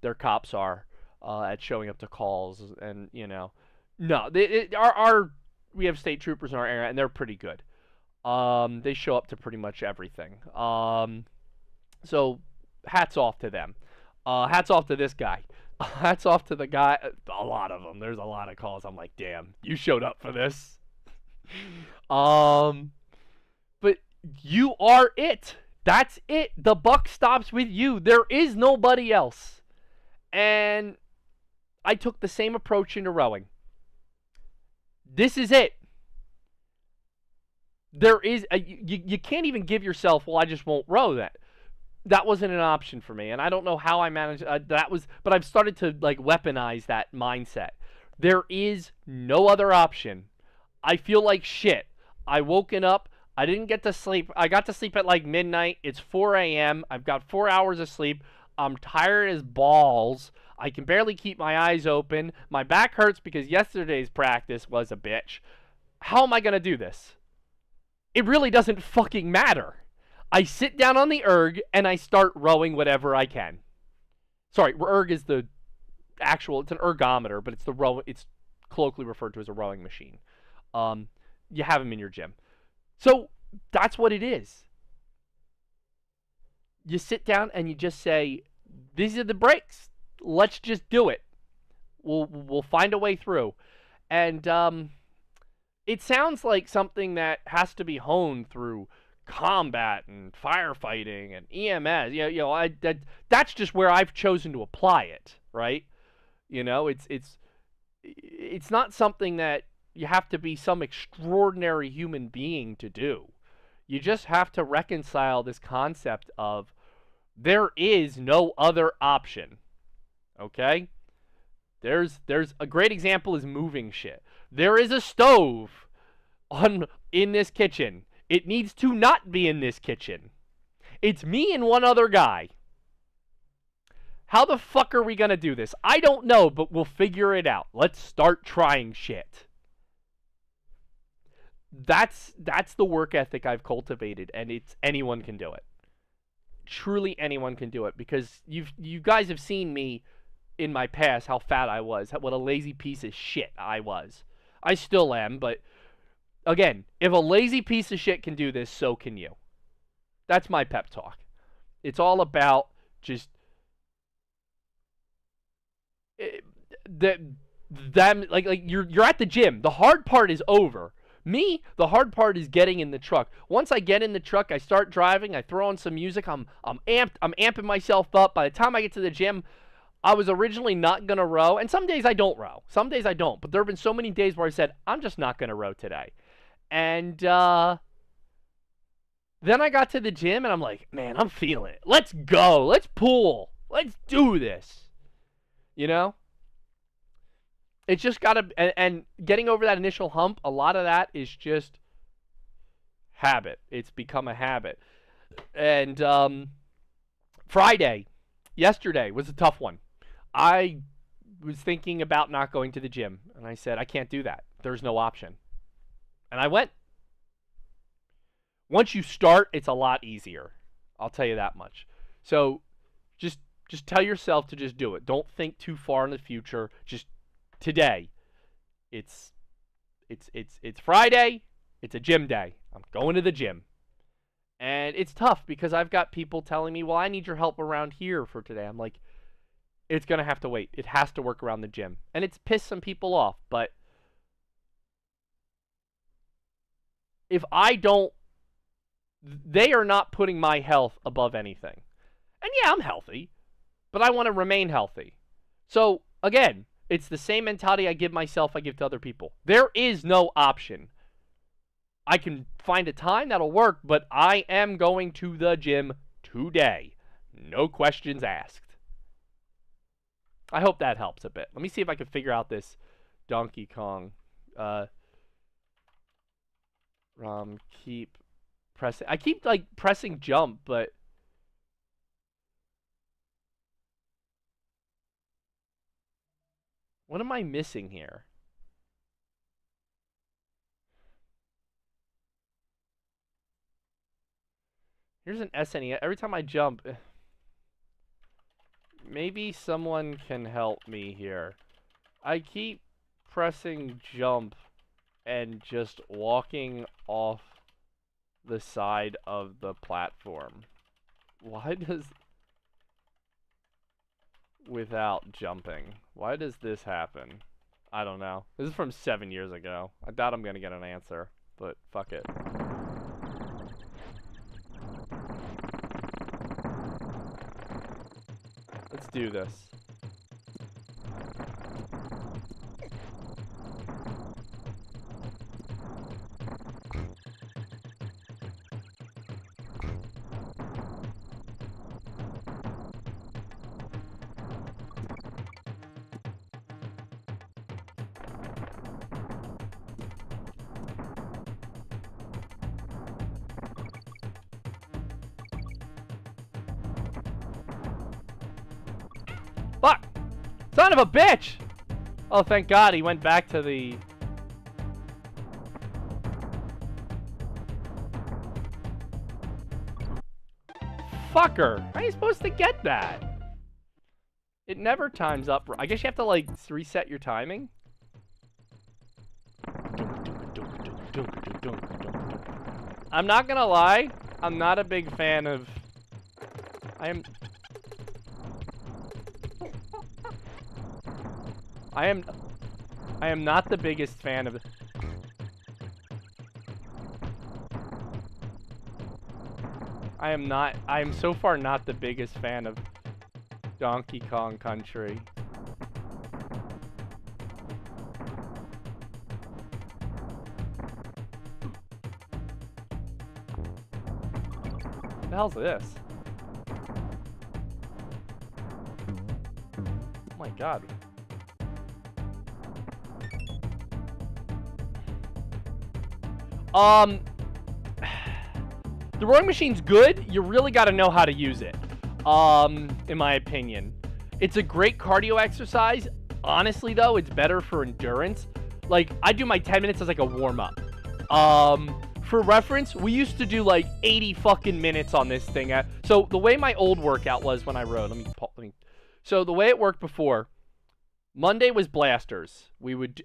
their cops are at showing up to calls, and no, we have state troopers in our area, and they're pretty good. They show up to pretty much everything. So hats off to them. Hats off to this guy. Hats off to the guy. A lot of them. There's a lot of calls. I'm like, damn, you showed up for this. But you are it. That's it. The buck stops with you. There is nobody else. And I took the same approach into rowing. This is it. There is you can't even give yourself, well, I just won't row that. That wasn't an option for me, and I don't know how I managed but I've started to, like, weaponize that mindset. There is no other option. I feel like shit. I woken up, I didn't get to sleep. I got to sleep at like midnight. It's 4 a.m. I've got 4 hours of sleep. I'm tired as balls. I can barely keep my eyes open. My back hurts because yesterday's practice was a bitch. How am I going to do this? It really doesn't fucking matter. I sit down on the erg and I start rowing whatever I can. Sorry, erg is the actual, it's an ergometer, but it's colloquially referred to as a rowing machine. You have them in your gym. So that's what it is. You sit down and you just say, these are the breaks. Let's just do it. We'll find a way through. And it sounds like something that has to be honed through combat and firefighting and EMS. That's just where I've chosen to apply it, right? It's not something that you have to be some extraordinary human being to do. You just have to reconcile this concept of there is no other option. Okay? There's a great example is moving shit. There is a stove in this kitchen. It needs to not be in this kitchen. It's me and one other guy. How the fuck are we gonna do this? I don't know, but we'll figure it out. Let's start trying shit. That's the work ethic I've cultivated, and anyone can do it. Truly anyone can do it, because you guys have seen me in my past, how fat I was, what a lazy piece of shit I was. I still am, but again, if a lazy piece of shit can do this, so can you. That's my pep talk. It's all about just them, like you're at the gym. The hard part is over. Me, the hard part is getting in the truck. Once I get in the truck, I start driving, I throw on some music, I'm amped, I'm amping myself up. By the time I get to the gym, I was originally not going to row, and some days I don't row. Some days I don't, but there have been so many days where I said, I'm just not going to row today. And then I got to the gym, and I'm like, man, I'm feeling it. Let's go. Let's pull. Let's do this. You know? It's just got to, and getting over that initial hump, a lot of that is just habit. It's become a habit. And yesterday was a tough one. I was thinking about not going to the gym, and I said, I can't do that. There's no option. And I went. Once you start, it's a lot easier. I'll tell you that much. So just tell yourself to just do it. Don't think too far in the future. Just today. It's Friday. It's a gym day. I'm going to the gym. And it's tough because I've got people telling me, well, I need your help around here for today. I'm like, it's going to have to wait. It has to work around the gym. And it's pissed some people off. But if I don't, they are not putting my health above anything. And yeah, I'm healthy, but I want to remain healthy. So again, it's the same mentality I give myself, I give to other people. There is no option. I can find a time that'll work, but I am going to the gym today. No questions asked. I hope that helps a bit. Let me see if I can figure out this Donkey Kong. Keep pressing. I keep like pressing jump, but what am I missing here? Here's an SNES. Every time I jump, maybe someone can help me here. I keep pressing jump and just walking off the side of the platform. Why does... without jumping. Why does this happen? I don't know. This is from 7 years ago. I doubt I'm gonna get an answer, but fuck it. Let's do this. Fuck! Son of a bitch! Oh, thank God he went back to the... Fucker! How are you supposed to get that? It never times up. I guess you have to, like, reset your timing? I'm not gonna lie. I'm not a big fan of... I am not the biggest fan of... I am so far not the biggest fan of Donkey Kong Country. What the hell's this? Oh my God. The rowing machine's good. You really got to know how to use it, in my opinion. It's a great cardio exercise. Honestly, though, it's better for endurance. Like, I do my 10 minutes as, like, a warm-up. For reference, we used to do, like, 80 fucking minutes on this thing. So, the way my old workout was when I rowed, so, the way it worked before, Monday was blasters.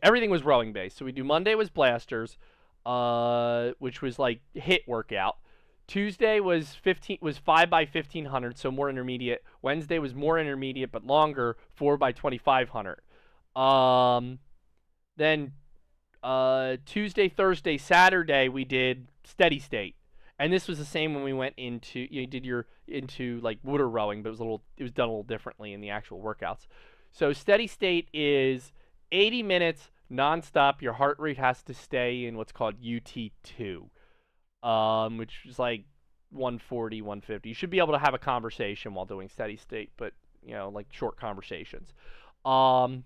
Everything was rowing-based. So, we do Monday was blasters, which was, like, HIIT workout. Tuesday was 5 by 1500, so more intermediate. Wednesday was more intermediate but longer, 4 by 2500. Then Tuesday, Thursday, Saturday we did steady state, and this was the same when we went into into like water rowing, but it was done a little differently in the actual workouts. So steady state is 80 minutes, non-stop. Your heart rate has to stay in what's called UT2, which is like 140, 150. You should be able to have a conversation while doing steady state, but, you know, like short conversations. So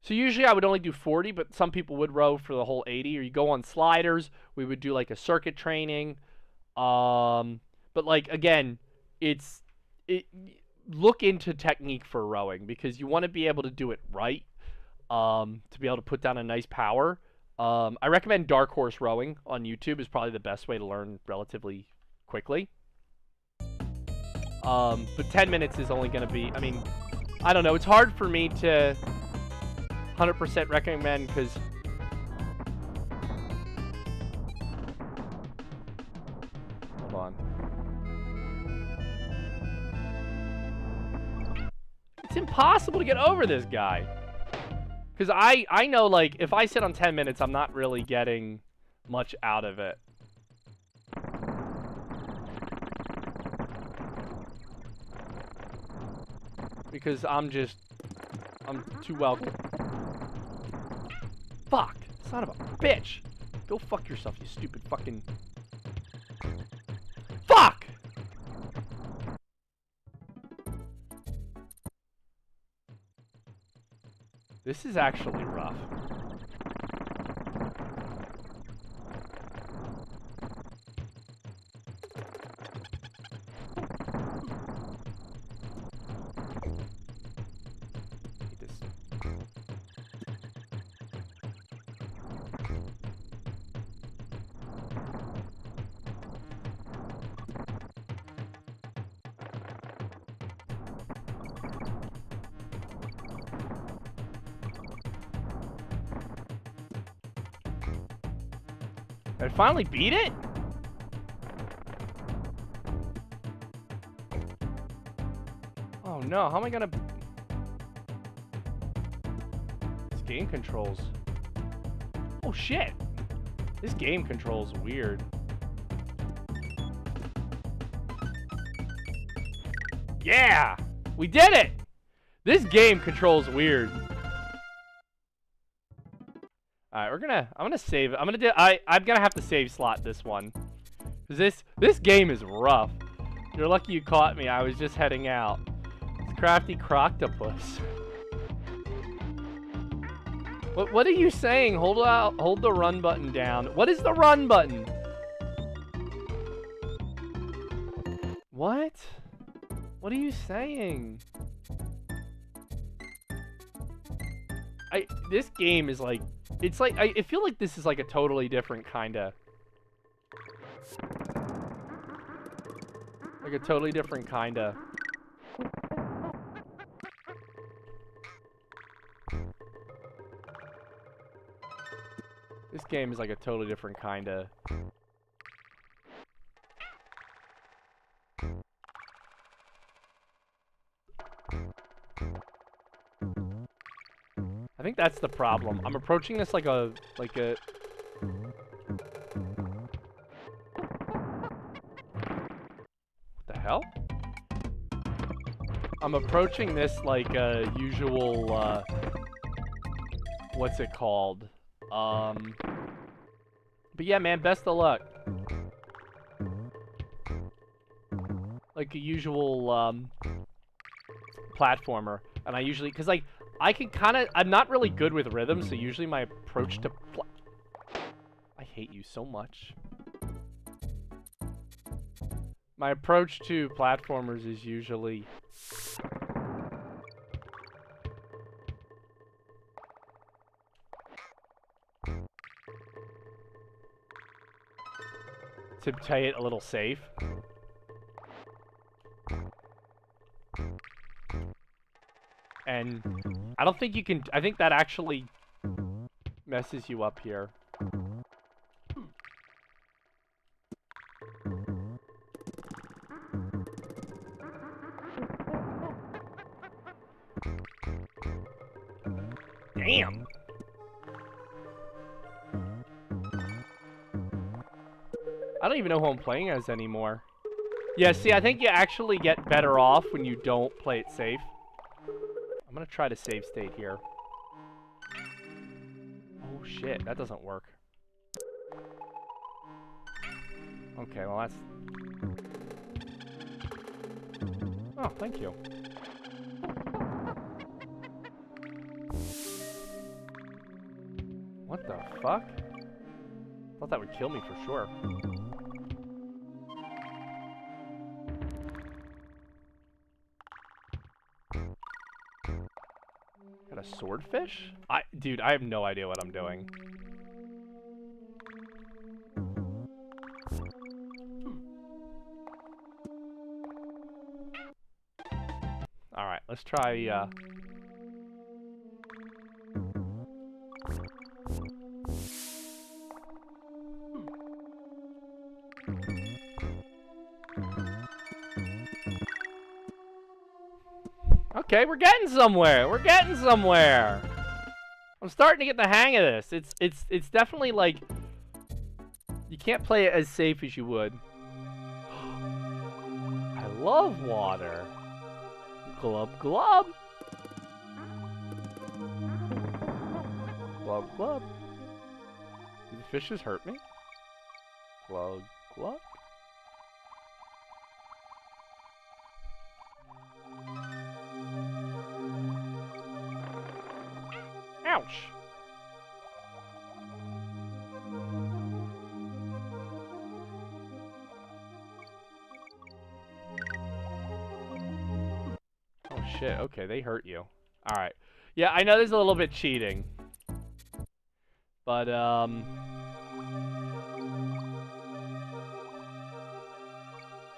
usually I would only do 40, but some people would row for the whole 80. Or you go on sliders. We would do like a circuit training. But like, again, look into technique for rowing, because you want to be able to do it right, to be able to put down a nice power. I recommend Dark Horse Rowing on YouTube is probably the best way to learn relatively quickly. But 10 minutes is only going to be, I mean, I don't know. It's hard for me to 100% recommend, because hold on. It's impossible to get over this guy. Because I know, like, if I sit on 10 minutes, I'm not really getting much out of it. Because I'm too well. Fuck. Son of a bitch. Go fuck yourself, you stupid fucking... Fuck! This is actually rough. I finally beat it? Oh no, how am I gonna... This game controls... Oh shit! This game controls weird. Yeah! We did it! This game controls weird. Alright, I'm gonna save. I'm gonna have to save slot this one. Cause this game is rough. You're lucky you caught me. I was just heading out. It's Crafty Croctopus. What are you saying? Hold the run button down. What is the run button? What? What are you saying? This game is like... It's like, I feel like this is like a totally different kind of... Like a totally different kind of... This game is like a totally different kind of... I think that's the problem. I'm approaching this like a... What the hell? I'm approaching this like a usual, what's it called? But yeah, man, best of luck. Like a usual, platformer. And I usually... Because, like... I can kind of... I'm not really good with rhythm, so usually my approach to... I hate you so much. My approach to platformers is usually... to play it a little safe. And I don't think you can... I think that actually messes you up here. Damn! I don't even know who I'm playing as anymore. Yeah, see, I think you actually get better off when you don't play it safe. I'm gonna try to save state here. shit, that doesn't work. Okay, well that's... Oh, thank you. What the fuck? Thought that would kill me for sure. Got a swordfish? Dude, I have no idea what I'm doing. Alright, let's try, Okay, we're getting somewhere. We're getting somewhere. I'm starting to get the hang of this. It's definitely like you can't play it as safe as you would. I love water. Glub glub. Glub glub. Do the fishes hurt me? Glub glub. Ouch. Oh shit, okay, they hurt you. Alright. Yeah, I know there's a little bit cheating. But,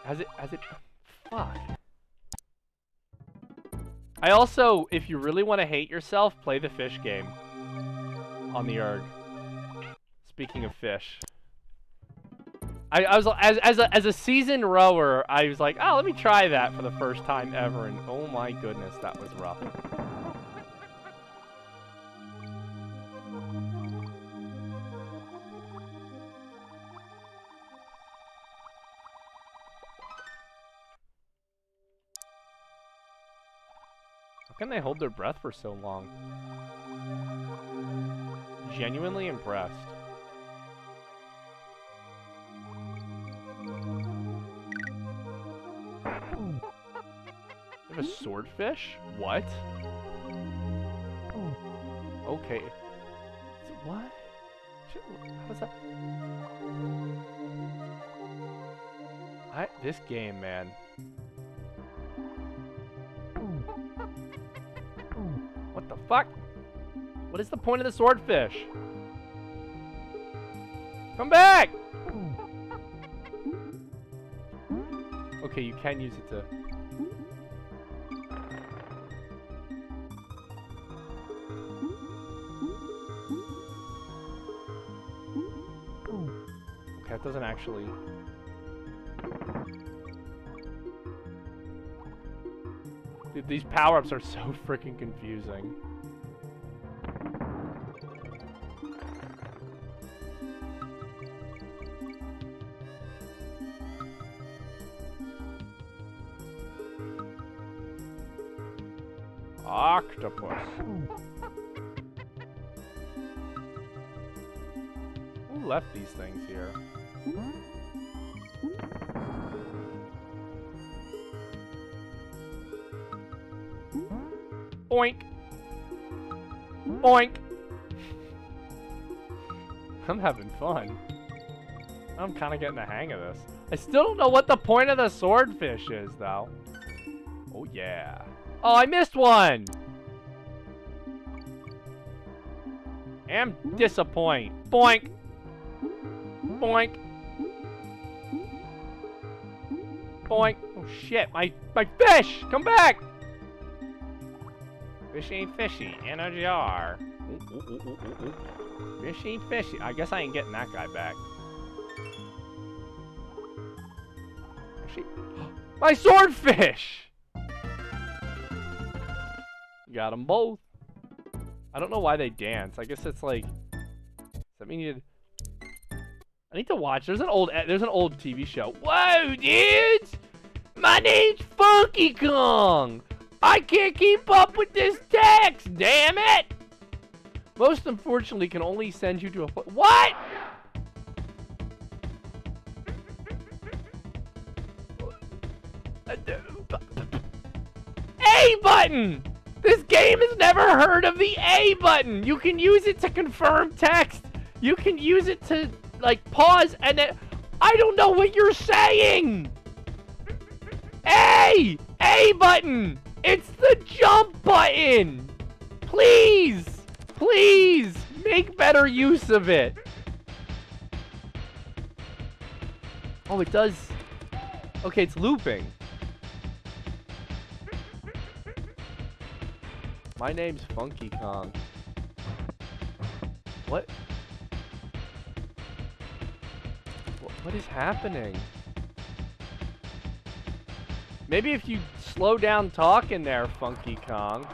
Has it, fuck. I also, if you really want to hate yourself, play the fish game on the erg. Speaking of fish. I was, as a seasoned rower, I was like, oh, let me try that for the first time ever, and oh my goodness, that was rough. How can they hold their breath for so long? Genuinely impressed. They have a swordfish? What? Okay. What? How's that? This game, man. What the fuck? What is the point of the swordfish? Come back! Okay, you can use it to... Okay, that doesn't actually... Dude, these power-ups are so freaking confusing. Octopus. Who left these things here? Boink. Boink. I'm having fun. I'm kind of getting the hang of this. I still don't know what the point of the swordfish is, though. Oh, yeah. Oh, I missed one! I'm disappointed. Boink! Boink! Boink! Oh, shit. My fish! Come back! Fishy, fishy, in a jar. Ooh, ooh, ooh, ooh, ooh. Fishy, fishy. I guess I ain't getting that guy back. Fishy. My swordfish! Got them both. I don't know why they dance. I guess it's like... Does that mean you... I need to watch. There's an old TV show. Whoa, dudes! My name's Funky Kong! I can't keep up with this text, damn it! Most unfortunately can only send you to a... What? A button! This game has never heard of the A button! You can use it to confirm text. You can use it to, like, pause and then... I don't know what you're saying! A! A button! It's the jump button! Please! Please! Make better use of it! Oh, it does... Okay, it's looping. My name's Funky Kong. What? What is happening? Maybe if you slow down talking there, Funky Kong.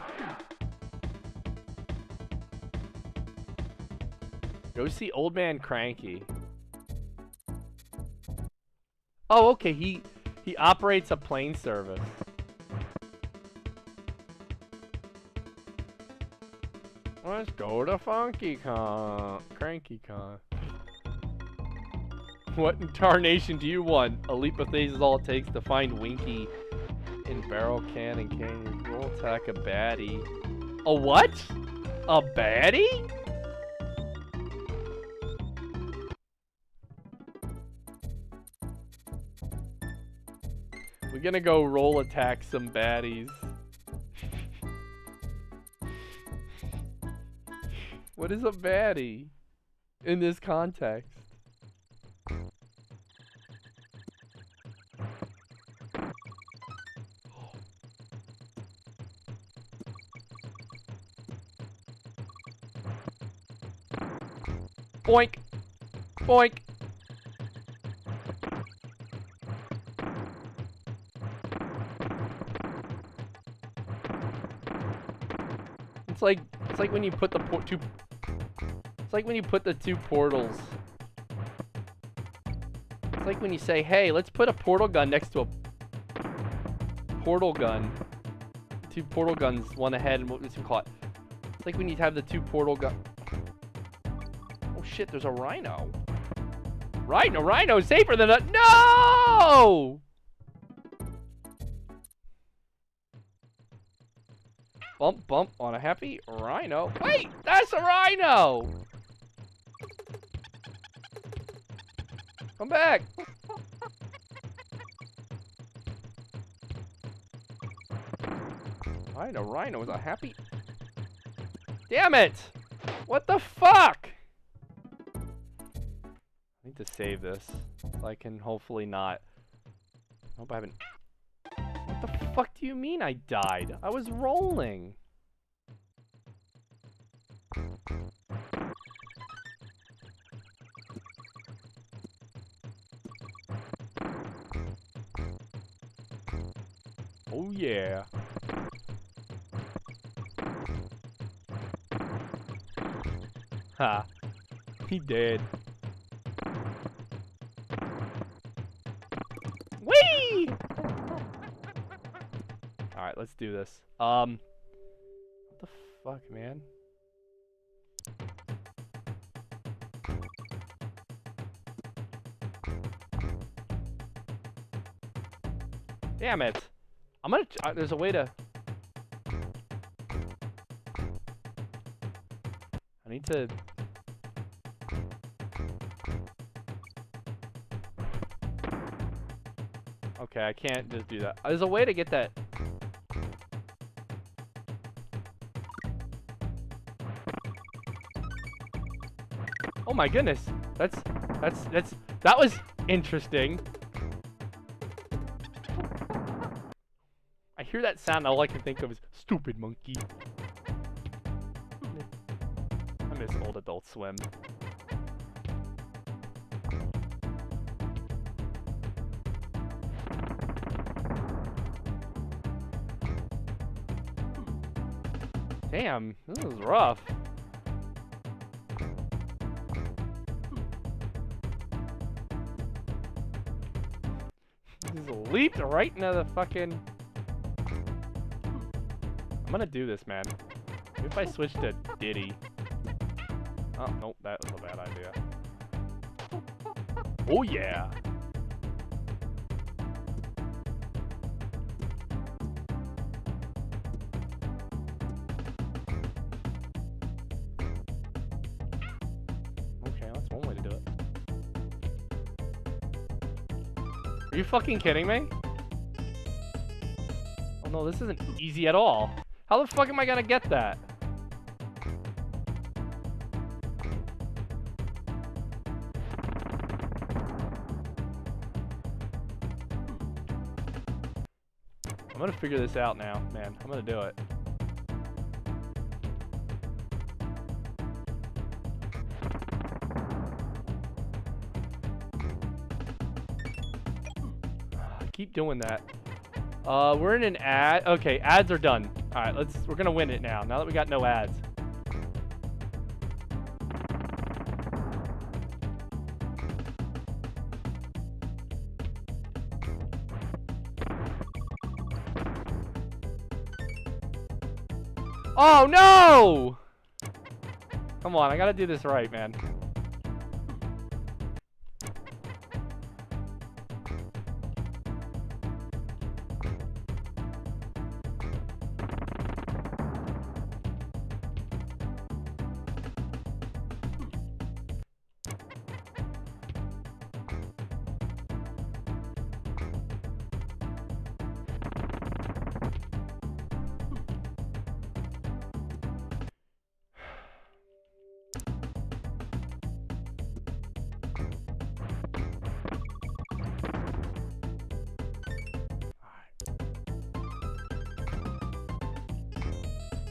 Go see Old Man Cranky. Oh, okay, he operates a plane service. Let's go to Funky Kong. Cranky Kong. What in tarnation do you want? A leap of faith is all it takes to find Winky in Barrel Can and Canyon. Roll attack a baddie. A what? A baddie? We're gonna go roll attack some baddies. What is a baddie in this context? Boink! Boink! It's like when you put the two. It's like when you put the two portals. It's like when you say, "Hey, let's put a portal gun next to a portal gun." Two portal guns, one ahead, and what we call it? It's like when you have the two portal gun. Oh shit! There's a rhino. Rhino is safer than a no. Bump, bump on a happy rhino. Wait, that's a rhino! Come back! Rhino is a happy... Damn it! What the fuck? I need to save this so I can hopefully not... I hope I haven't... What the fuck do you mean I died? I was rolling. Oh yeah. Ha. He did. Whee! Alright, let's do this. What the fuck, man? Damn it. I'm gonna... there's a way to... I need to... Okay, I can't just do that. There's a way to get that... Oh my goodness. That was interesting. I hear that sound, all I can think of is stupid monkey. I miss old Adult Swim. Damn, this is rough. Just leaped right into the fucking... I'm gonna do this, man. Maybe if I switch to Diddy. Oh, nope, that was a bad idea. Oh, yeah. Okay, that's one way to do it. Are you fucking kidding me? Oh no, this isn't easy at all. How the fuck am I gonna get that? I'm gonna figure this out now, man. I'm gonna do it. I keep doing that. We're in an ad. Okay, ads are done. All right, we're gonna win it now. Now that we got no ads. Oh no! Come on, I gotta do this right, man.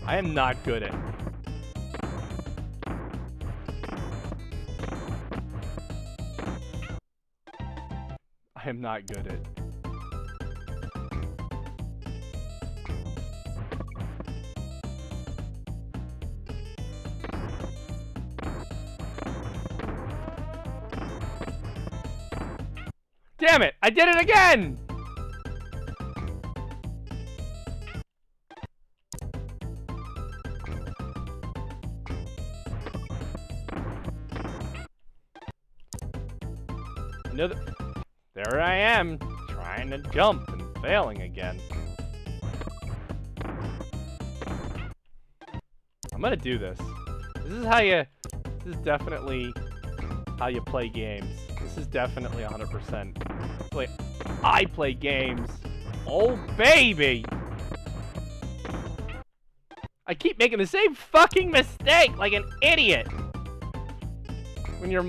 I am not good at. I am not good at. Damn it! I did it again! There I am, trying to jump and failing again. I'm gonna do this. This is definitely how you play games. This is definitely 100%. Wait, I play games. Oh, baby! I keep making the same fucking mistake like an idiot! When you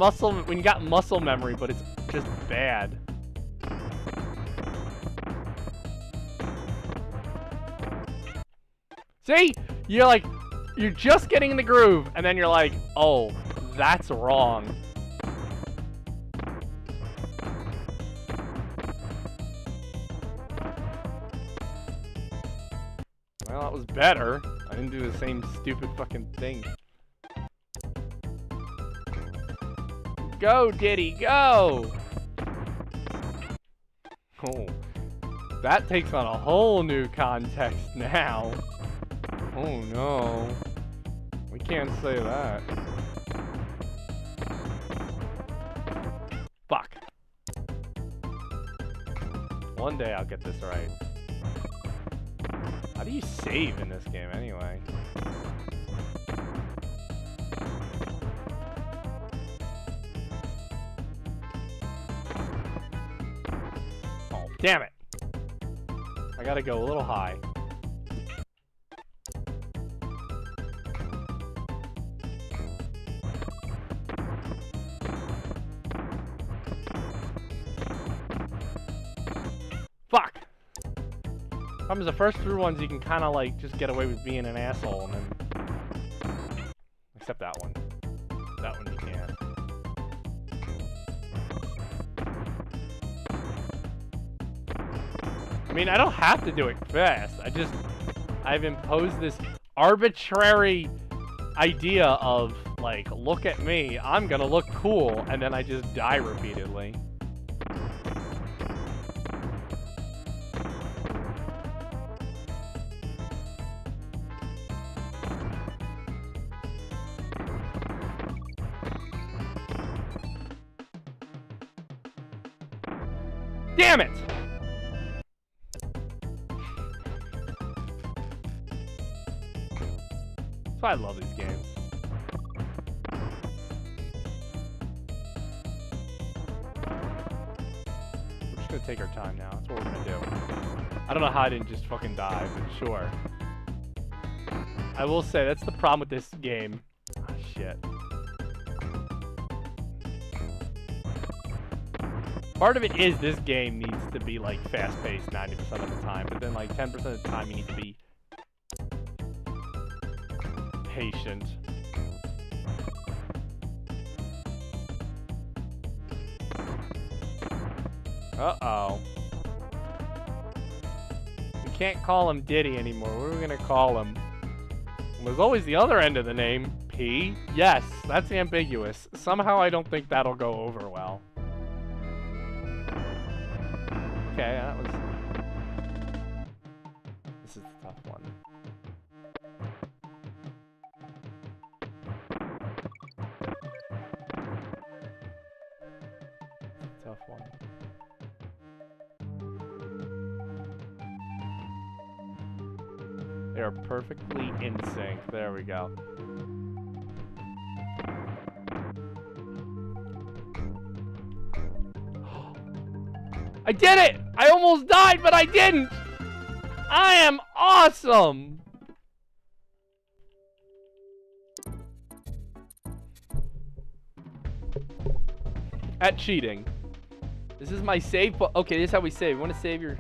got muscle memory, but it's just bad. See? You're just getting in the groove, and then you're like, oh, that's wrong. Well, that was better. I didn't do the same stupid fucking thing. Go, Diddy, go! Oh, that takes on a whole new context now. Oh no, we can't say that. Fuck. One day I'll get this right. How do you save in this game anyway? Oh, damn it. I gotta go a little high. Fuck! Sometimes the first three ones you can kind of like just get away with being an asshole, and then except that one. That one you can't. I mean, I don't have to do it fast. I've imposed this arbitrary idea of like, look at me, I'm gonna look cool, and then I just die repeatedly. Damn it! That's why I love these games. We're just gonna take our time now. That's what we're gonna do. I don't know how I didn't just fucking die, but sure. I will say, that's the problem with this game. Oh, shit. Part of it is this game needs to be, like, fast-paced 90% of the time, but then, like, 10% of the time you need to be patient. Uh-oh. We can't call him Diddy anymore. What are we gonna call him? There's always the other end of the name, P. Yes, that's ambiguous. Somehow I don't think that'll go over well. Okay, that was... This is the tough one. Tough one. They are perfectly in sync. There we go. I did it! I almost died, but I didn't! I am awesome! At cheating. This is my save. Okay, this is how we save. You want to save your...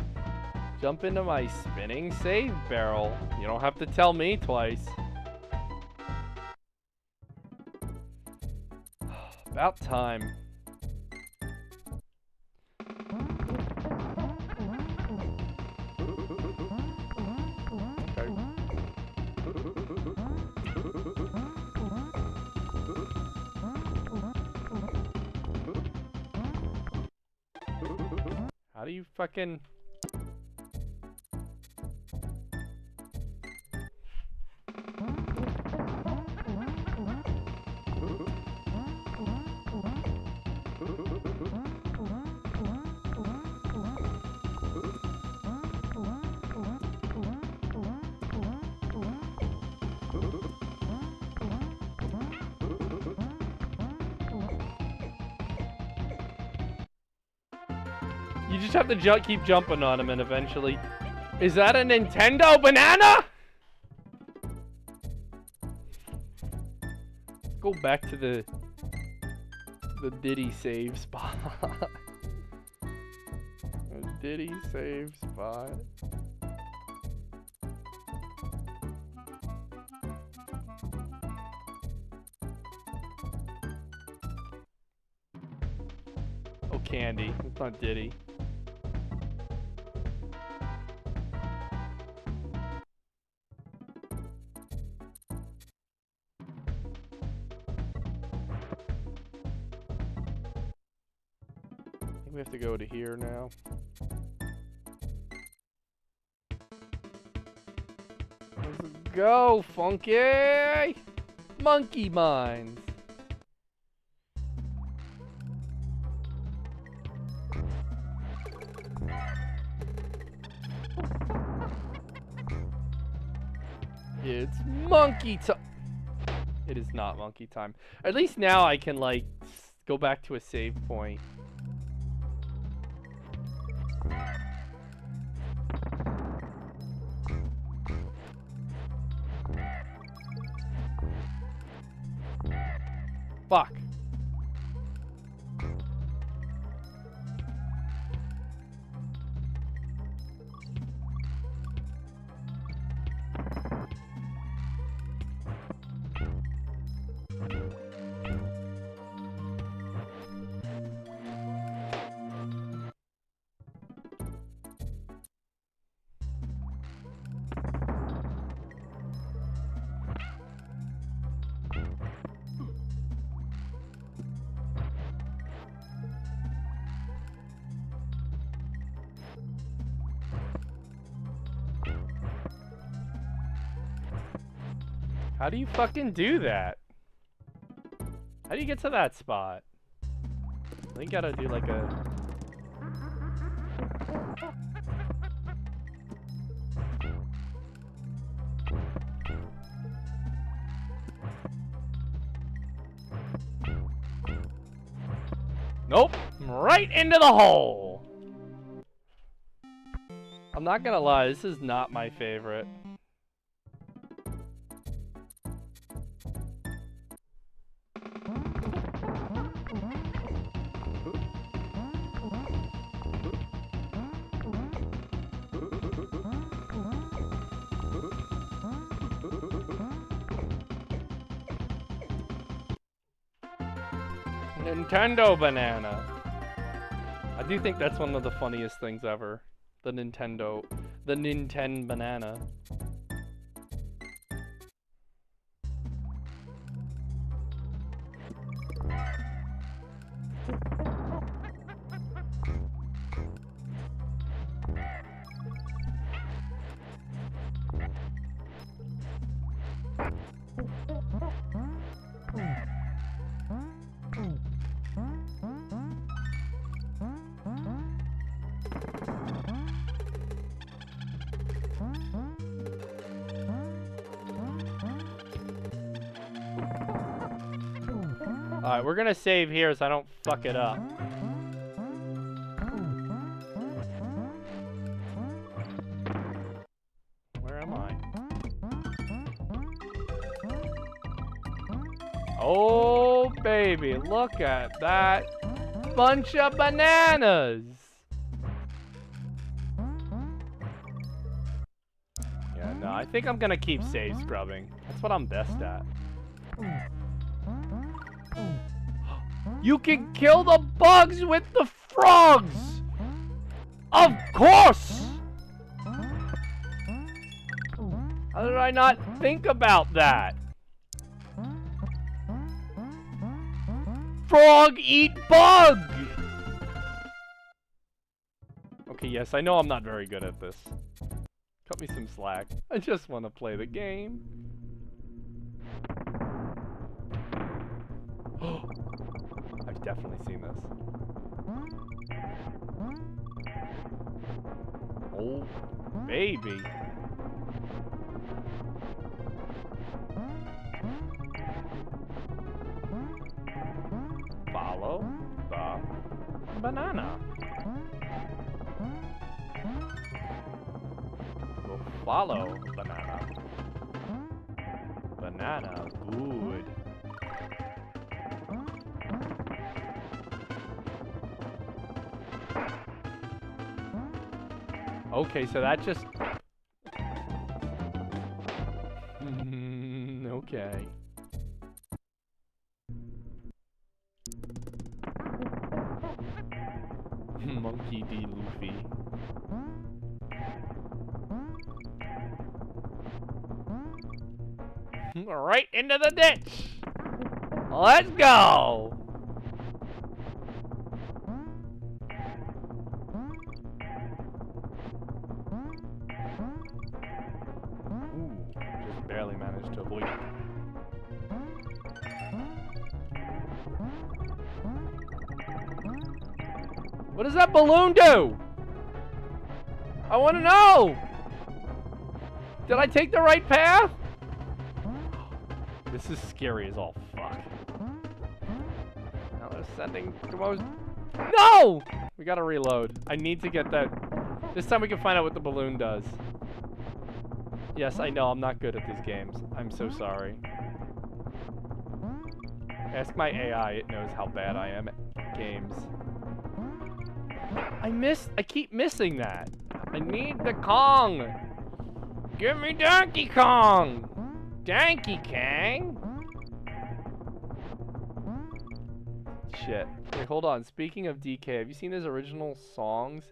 Jump into my spinning save barrel. You don't have to tell me twice. About time. How do you fucking... You just have to keep jumping on him, and eventually... Is that a Nintendo banana? Go back to the Diddy save spot. The Diddy save spot. Oh, Candy. It's not Diddy. We have to go to here now. Let's go, Funky! Monkey Minds! It's monkey time! It is not monkey time. At least now I can, like, go back to a save point. Fuck. How do you fucking do that? How do you get to that spot? I think you gotta do like a... Nope. Right into the hole. I'm not gonna lie, this is not my favorite. Nintendo banana. I do think that's one of the funniest things ever. The Nintendo banana. Alright, we're gonna save here so I don't fuck it up. Where am I? Oh, baby, look at that bunch of bananas! Yeah, no, I think I'm gonna keep save scrubbing. That's what I'm best at. You can kill the bugs with the frogs! Of course! How did I not think about that? Frog eat bug! Okay, yes, I know I'm not very good at this. Cut me some slack. I just want to play the game. I've definitely seen this. Oh, baby. Follow the banana. We'll follow banana. Banana, good. Okay, so that just... okay. Monkey D. Luffy. Right into the ditch! Let's go! Just barely managed to avoid it. What does that balloon do? I want to know! Did I take the right path? This is scary as all fuck. Now they're sending commotion. No! We gotta reload. I need to get that. This time we can find out what the balloon does. Yes, I know I'm not good at these games. I'm so sorry. Ask my AI, it knows how bad I am at games. I keep missing that. I need the Kong. Give me Donkey Kong. Donkey Kong. Shit. Wait, hold on. Speaking of DK, have you seen his original songs?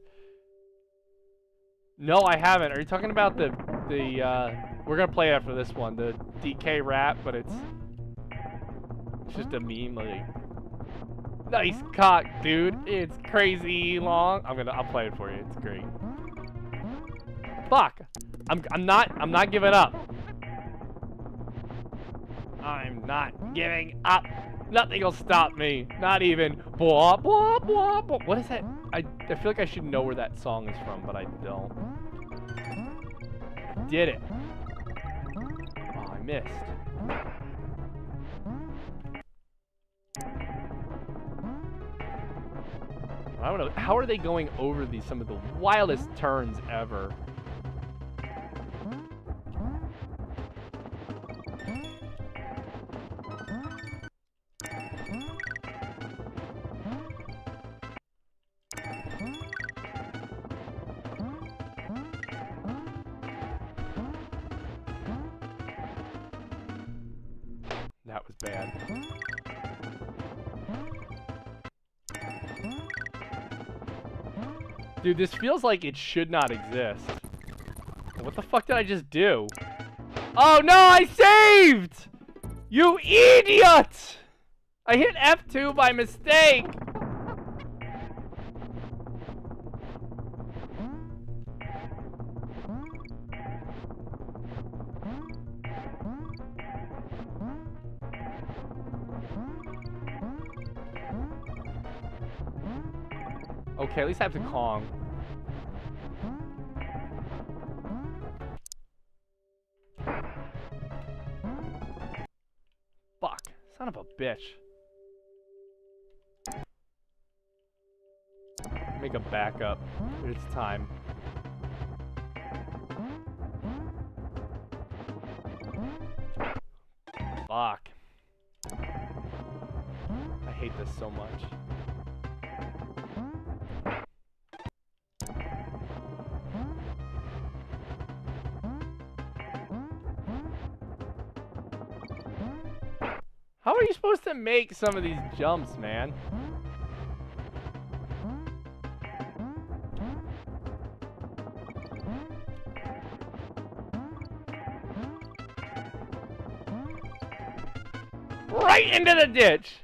No, I haven't. Are you talking about the we're gonna play after this one, the DK rap, but it's just a meme, like, nice cock, dude. It's crazy long. I'll play it for you. It's great. Fuck. I'm not giving up. I'm not giving up. Nothing will stop me. Not even blah blah blah blah. What is that? I feel like I should know where that song is from, but I don't. Did it. Oh, I missed. I don't know. How are they going over these, some of the wildest turns ever? That was bad. Dude, this feels like it should not exist. What the fuck did I just do? Oh no, I saved! You idiot! I hit F2 by mistake! Okay, at least I have to Kong. Fuck. Son of a bitch. Make a backup. It's time. Fuck. I hate this so much. How are you supposed to make some of these jumps, man? Right into the ditch!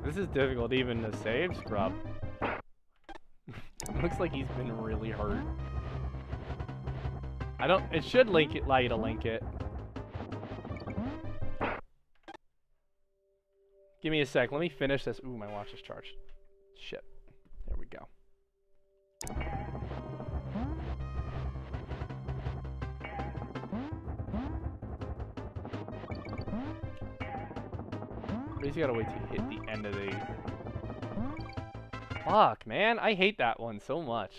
This is difficult even to save, Scrub. Looks like he's been really hurt. It should link it, allow you to link it. Give me a sec, let me finish this. Ooh, my watch is charged. Shit. There we go. But he's gotta wait till you hit the end of the... Fuck, man. I hate that one so much.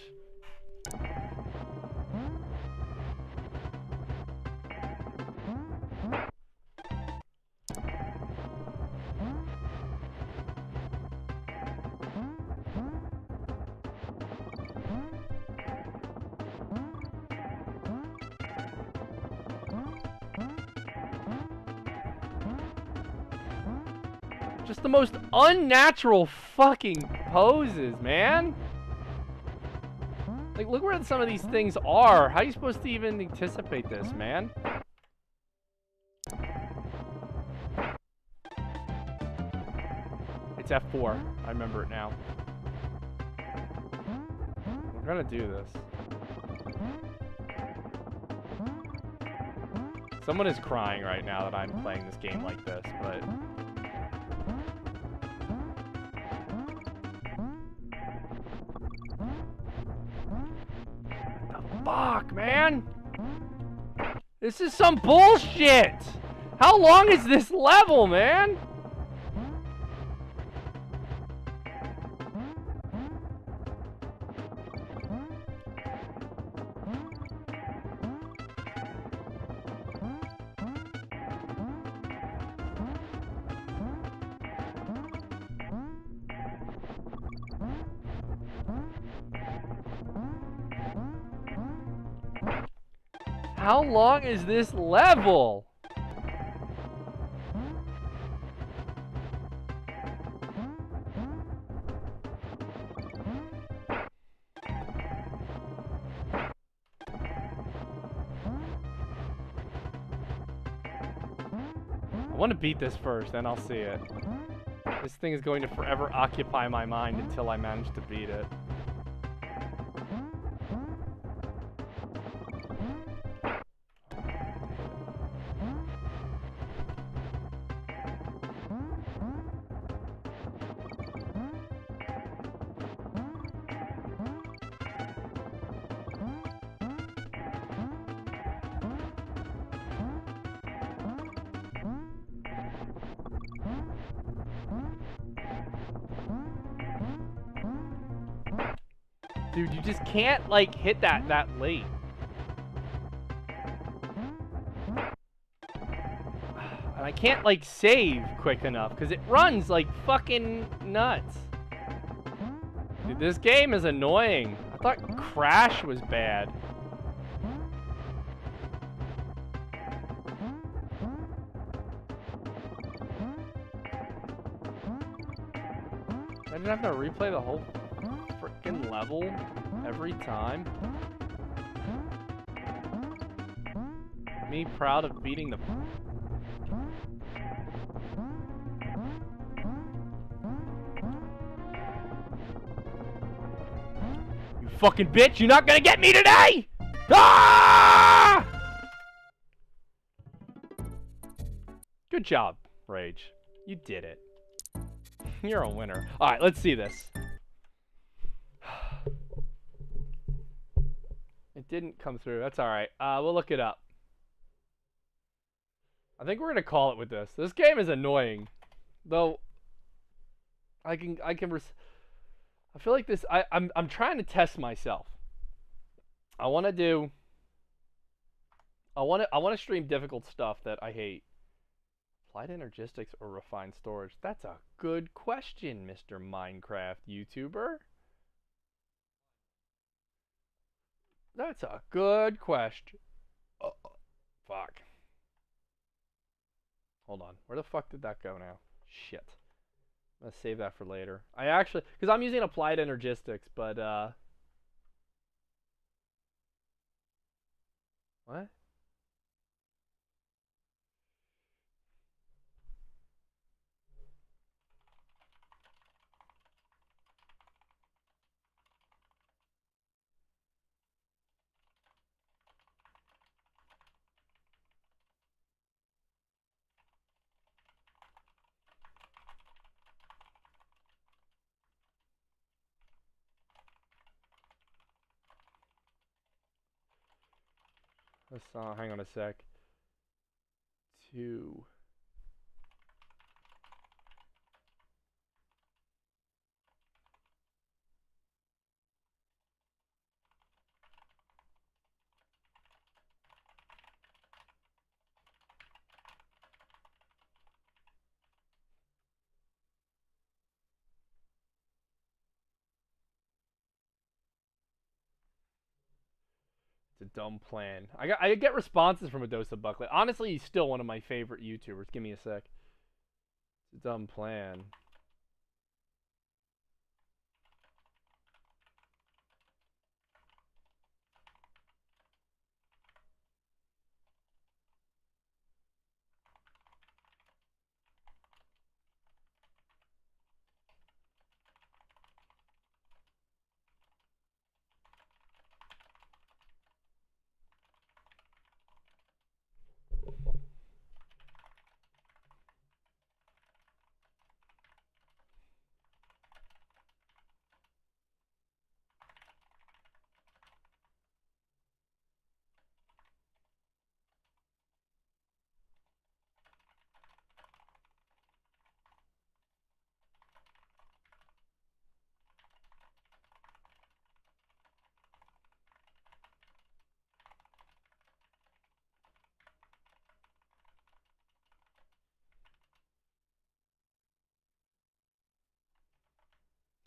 Just the most unnatural fucking poses, man. Like, look where some of these things are. How are you supposed to even anticipate this, man? It's F4. I remember it now. We're gonna do this. Someone is crying right now that I'm playing this game like this, but... Fuck, man! This is some bullshit! How long is this level, man? How long is this level? I want to beat this first, then I'll see it. This thing is going to forever occupy my mind until I manage to beat it. Dude, you just can't, like, hit that late. And I can't, like, save quick enough, because it runs like fucking nuts. Dude, this game is annoying. I thought Crash was bad. I didn't have to replay the whole freaking level every time. Me proud of beating the... You fucking bitch, you're not gonna get me today! Ah! Good job, Rage. You did it. You're a winner. Alright, let's see this. It didn't come through. That's alright. We'll look it up. I think we're gonna call it with this. This game is annoying. Though I feel like this I'm trying to test myself. I wanna stream difficult stuff that I hate. Applied energistics or refined storage? That's a good question, Mr. Minecraft YouTuber. That's a good question. Oh, fuck. Hold on. Where the fuck did that go now? Shit. I'm gonna save that for later. I actually, because I'm using applied energistics, but what? Let's hang on a sec. 2. It's a dumb plan. I get responses from Adosa Buckley. Honestly, he's still one of my favorite YouTubers. Give me a sec. It's a dumb plan.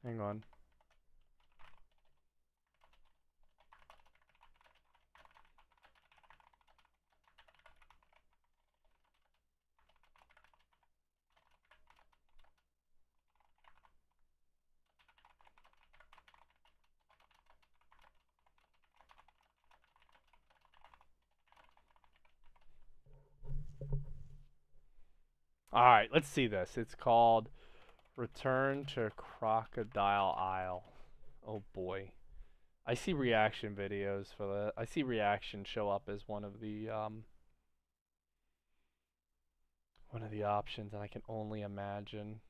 Hang on. Alright, let's see this. It's called Return to Crocodile Isle. Oh boy. I see reaction videos for that. I see reaction show up as one of the options, and I can only imagine.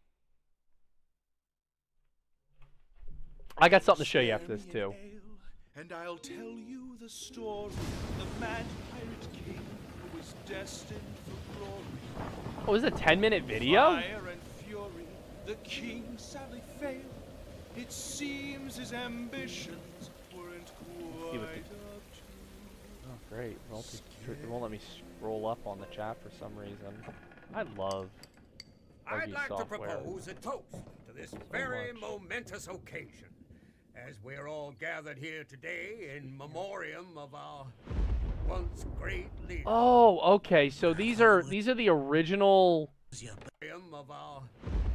I got something to show you after this too. And I'll tell you the story of the mad pirate king who was destined for glory. Oh, is it a 10-minute video? Fire and fury, the king sadly failed. It seems his ambitions see what the... Oh, great. It won't let me scroll up on the chat for some reason. I love I'd like software. to propose a toast to this very momentous occasion, as we're all gathered here today in memoriam of our once great leader. Oh, okay. So these are the original.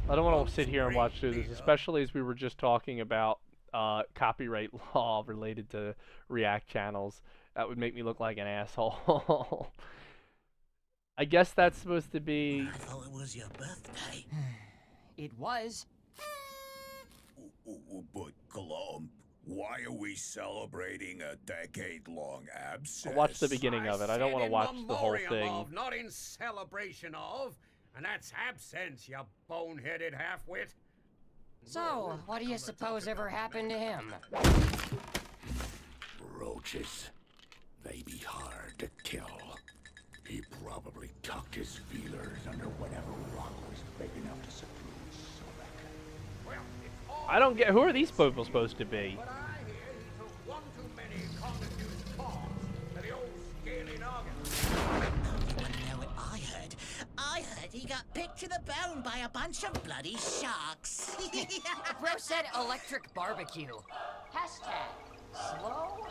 I don't want to sit here and watch through this, especially as we were just talking about copyright law related to React channels. That would make me look like an asshole. I guess that's supposed to be... I thought it was your birthday. It was. But Glump, why are we celebrating a decade-long absence? I'll watch the beginning of it. I don't want to watch the whole thing. Of, not in celebration of, and that's absence, you boneheaded half-wit. So, what do you suppose ever happened to him? Roaches. They be hard to kill. He probably tucked his feelers under whatever rock was big enough to seclude Sobek. Well, I don't get... Who are these people supposed to be? but I hear he took one too many common-use paws to the old scaly noggin. You wanna know what I heard? I heard he got picked to the bone by a bunch of bloody sharks. Bro said electric barbecue. Hashtag slow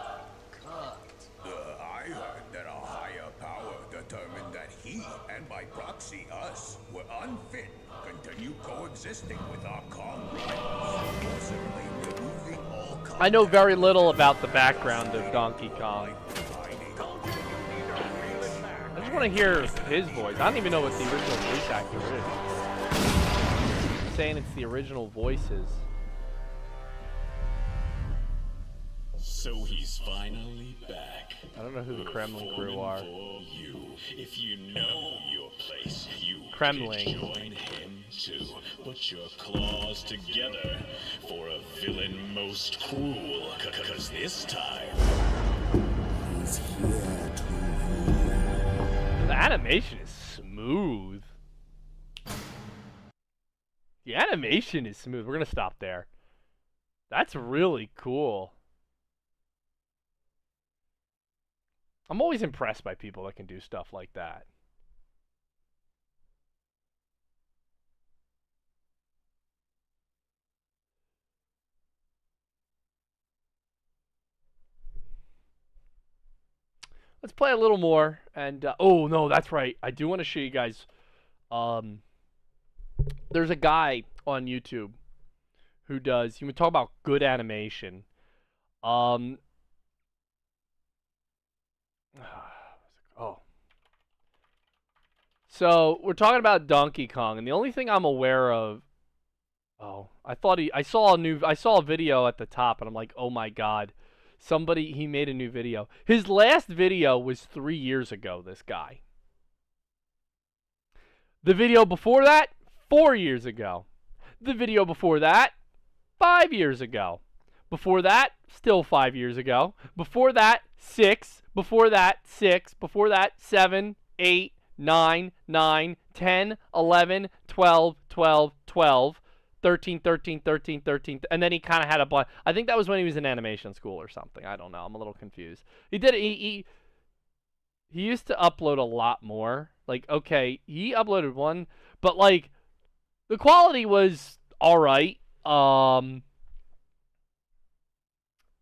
cooked. I heard that a higher power determined that he, and by proxy us, were unfit to continue coexisting with our calm rivals, forcibly removing all I know very little about the background of Donkey Kong. I just want to hear his voice. I don't even know what the original voice actor is. He's saying it's the original voices. So he's finally back. I don't know who the Kremlin crew are. For you. If you know your place, you Kremlin. could join him too. Put your claws together for a villain most cruel. Cause this time He's here to The animation is smooth. The animation is smooth. We're gonna stop there. That's really cool. I'm always impressed by people that can do stuff like that. Let's play a little more. And oh no, that's right. I do want to show you guys. There's a guy on YouTube who does. You would talk about good animation. Oh. So we're talking about Donkey Kong, and the only thing I'm aware of. Oh, I saw a video at the top, and I'm like, oh my god, he made a new video. His last video was 3 years ago. This guy. The video before that, 4 years ago. The video before that, 5 years ago. Before that, still 5 years ago. Before that, 6. Before that, 6. Before that, 7, 8, 9, 9, 10, 11, 12, 12, 12, 13, 13, 13, 13. And then he kind of had a bunch. I think that was when he was in animation school or something. I don't know. I'm a little confused. He used to upload a lot more. Like, okay, he uploaded one, but like the quality was all right.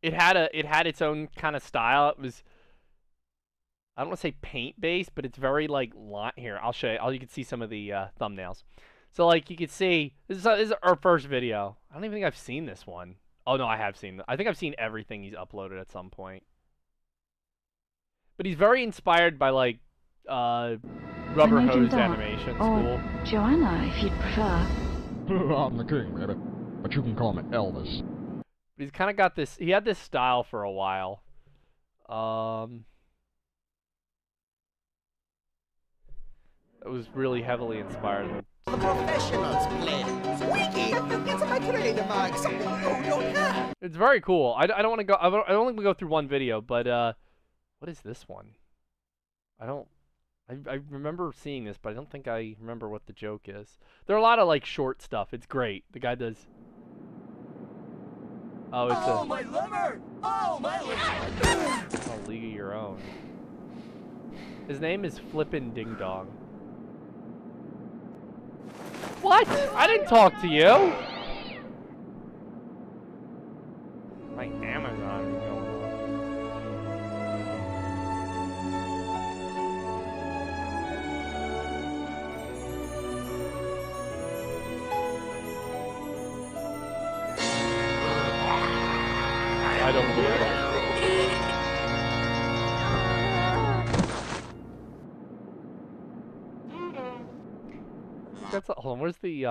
It had its own kind of style. It was, I don't want to say paint based, but it's very like here. I'll show you. You can see some of the thumbnails. So like you can see, this is our first video. I don't even think I've seen this one. Oh no, I have seen. I think I've seen everything he's uploaded at some point. But he's very inspired by like Rubber Hose Animation School. Joanna, if you'd prefer. I'm the king, baby. But you can call me Elvis. But he's kind of got this. He had this style for a while. It was really heavily inspired. The professionals play. Squeaky, it's my trademark. Something you don't have. It's very cool. I don't want to go. I only want to go through one video, but what is this one? I remember seeing this, but I don't think I remember what the joke is. There are a lot of like short stuff. It's great. The guy does. Oh, it's Oh, my liver! Oh, my liver! a league of your own. His name is Flippin' Ding Dong. What? I didn't talk to you. My Amazon is going on. I don't know. Hold on, where's the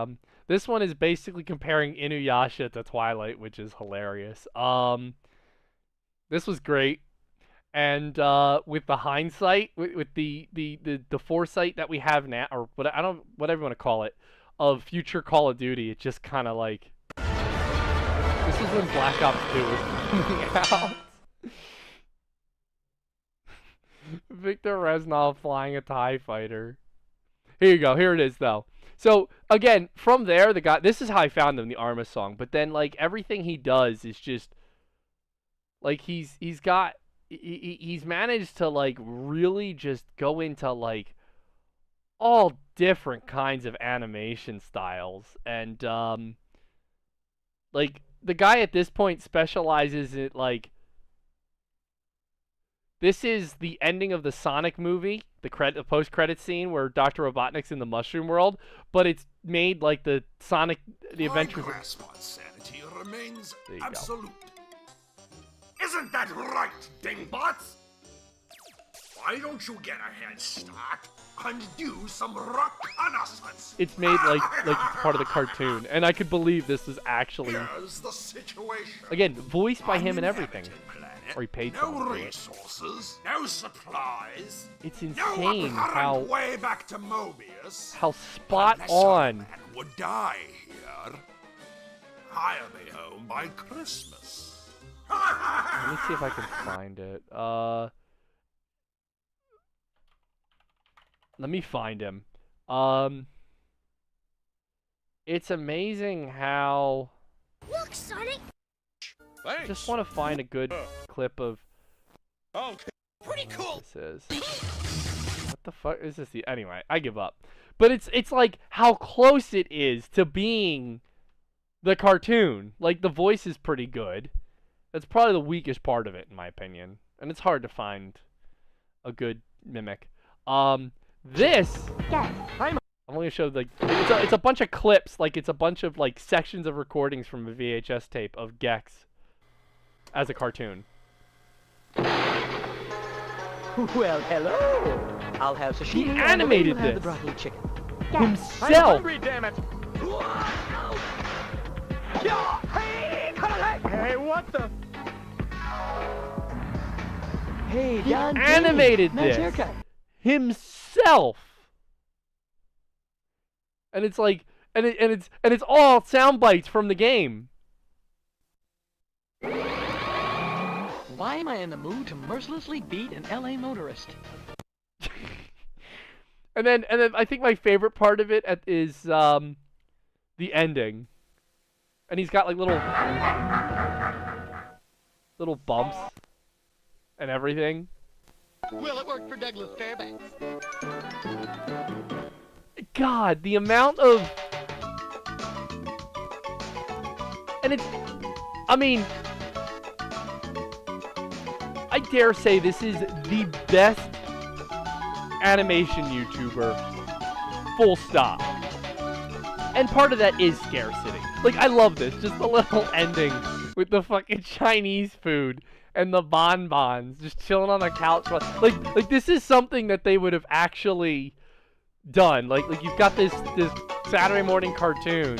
this one is basically comparing Inuyasha to Twilight, which is hilarious. This was great. And with the hindsight, with the foresight that we have now, or whatever you want to call it, of future Call of Duty, it's just kind of like this is when Black Ops 2 was coming out. Victor Reznov flying a TIE fighter. Here you go. Here it is, though. So again, from there, the guy. This is how I found him, the Arma song. But then, like, everything he does is just like he's managed to like really just go into like all different kinds of animation styles, and like the guy at this point specializes in like. This is the ending of the Sonic movie, the post-credit scene where Dr. Robotnik's in the Mushroom World, but it's made like the Sonic, the Adventures. My grasp on sanity remains There you absolute. Isn't that right, dingbots? Why don't you get a head start and do some reconnaissance? It's made like it's part of the cartoon, and I could believe this is actually Here's the situation. again voiced by him and everything. Uninhabited planet, Or he paid no someone to do it. resources, no supplies. It's No insane apparent how way back to Mobius. spot Unless on. man would die here. I'll be home by Christmas. Let me see if I can find it. Let me find him. It's amazing how. Look, Sonic! I just want to find a good clip of. Okay. Pretty cool. This is. What the fuck is this? Anyway, I give up. But it's like how close it is to being the cartoon. Like the voice is pretty good. That's probably the weakest part of it, in my opinion, and it's hard to find a good mimic. This. Yes, I'm only gonna show like it's a bunch of clips, like it's a bunch of like sections of recordings from a VHS tape of Gex as a cartoon. Well, hello. I'll have sashimi. He animated and have the this broccoli chicken. yes. I'm himself. hungry, damn it. Hey, what the? Hey, He Don animated Nice this haircut. himself, and it's like, and it's all sound bites from the game. Why am I in the mood to mercilessly beat an LA motorist? And then I think my favorite part of it is the ending, and he's got like little bumps and everything. Well, it worked for Douglas Fairbanks. God, the amount of, and it's, I mean, I dare say this is the best animation YouTuber, full stop. And part of that is scarcity. Like, I love this, just the little ending with the fucking Chinese food and the bonbons just chilling on the couch. Like this is something that they would have actually done. Like you've got this Saturday morning cartoon,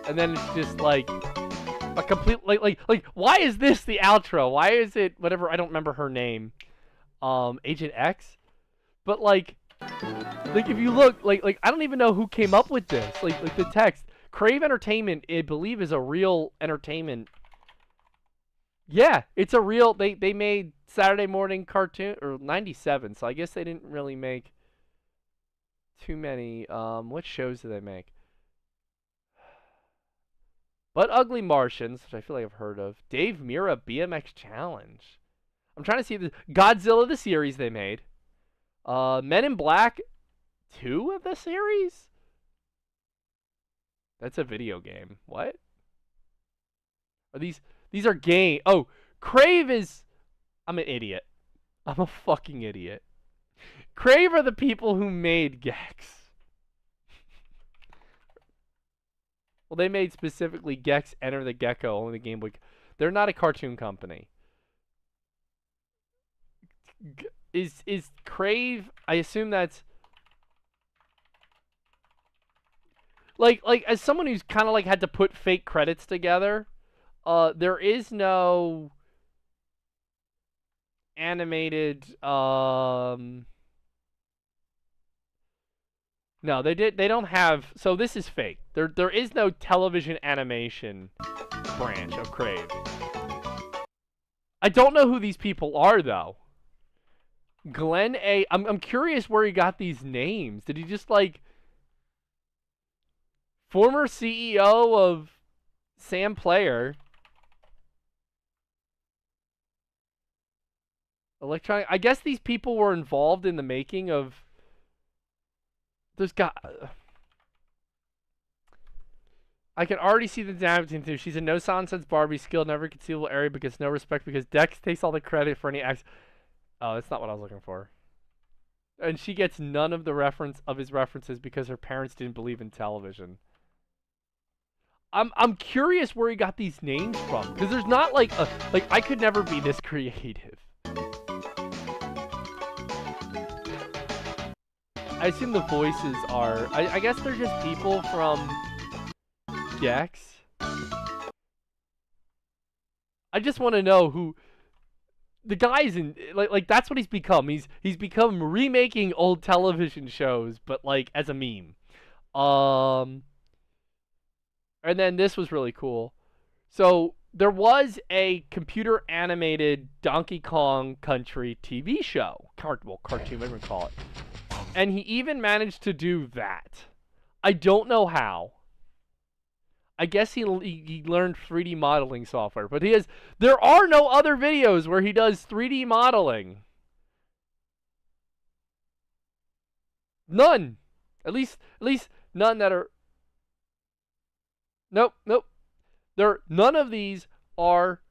and then it's just like a complete like why is this the outro? Why is it whatever? I don't remember her name, Agent X, but like if you look like I don't even know who came up with this. Like the text, Crave Entertainment, I believe, is a real entertainment. Yeah, it's a real. They made Saturday morning cartoon or '97, so I guess they didn't really make too many. What shows do they make? But Ugly Martians, which I feel like I've heard of. Dave Mira BMX Challenge. I'm trying to see the Godzilla, the series they made. Men in Black 2 of the series? That's a video game. What? Are these are game? Oh, Crave is... I'm an idiot. I'm a fucking idiot. Crave are the people who made Gex. Well, they made specifically Gex Enter the Gecko, only the Game Boy. They're not a cartoon company. Is Crave? I assume that's like as someone who's kind of like had to put fake credits together. There is no animated. No, they don't have. So this is fake. There is no television animation branch of Crave. I don't know who these people are though. Glenn A. I'm curious where he got these names. Did he just like former CEO of Sam Player? Electronic. I guess these people were involved in the making of. There's got. I can already see the damage into. She's a no-nonsense Barbie, skilled, never concealable area, because no respect, because Dex takes all the credit for any acts. Oh, that's not what I was looking for. And she gets none of the reference of his references because her parents didn't believe in television. I'm curious where he got these names from, because there's not like a I could never be this creative. I assume the voices are... I guess they're just people from Gex. I just want to know who... The guy's in... Like that's what he's become. He's become remaking old television shows, but like as a meme. And then this was really cool. So there was a computer animated Donkey Kong Country TV show. Cartoon, whatever you call it. And he even managed to do that. I don't know how. I guess he learned 3D modeling software, but there are no other videos where he does 3D modeling. None. At least none that are. Nope. None of these are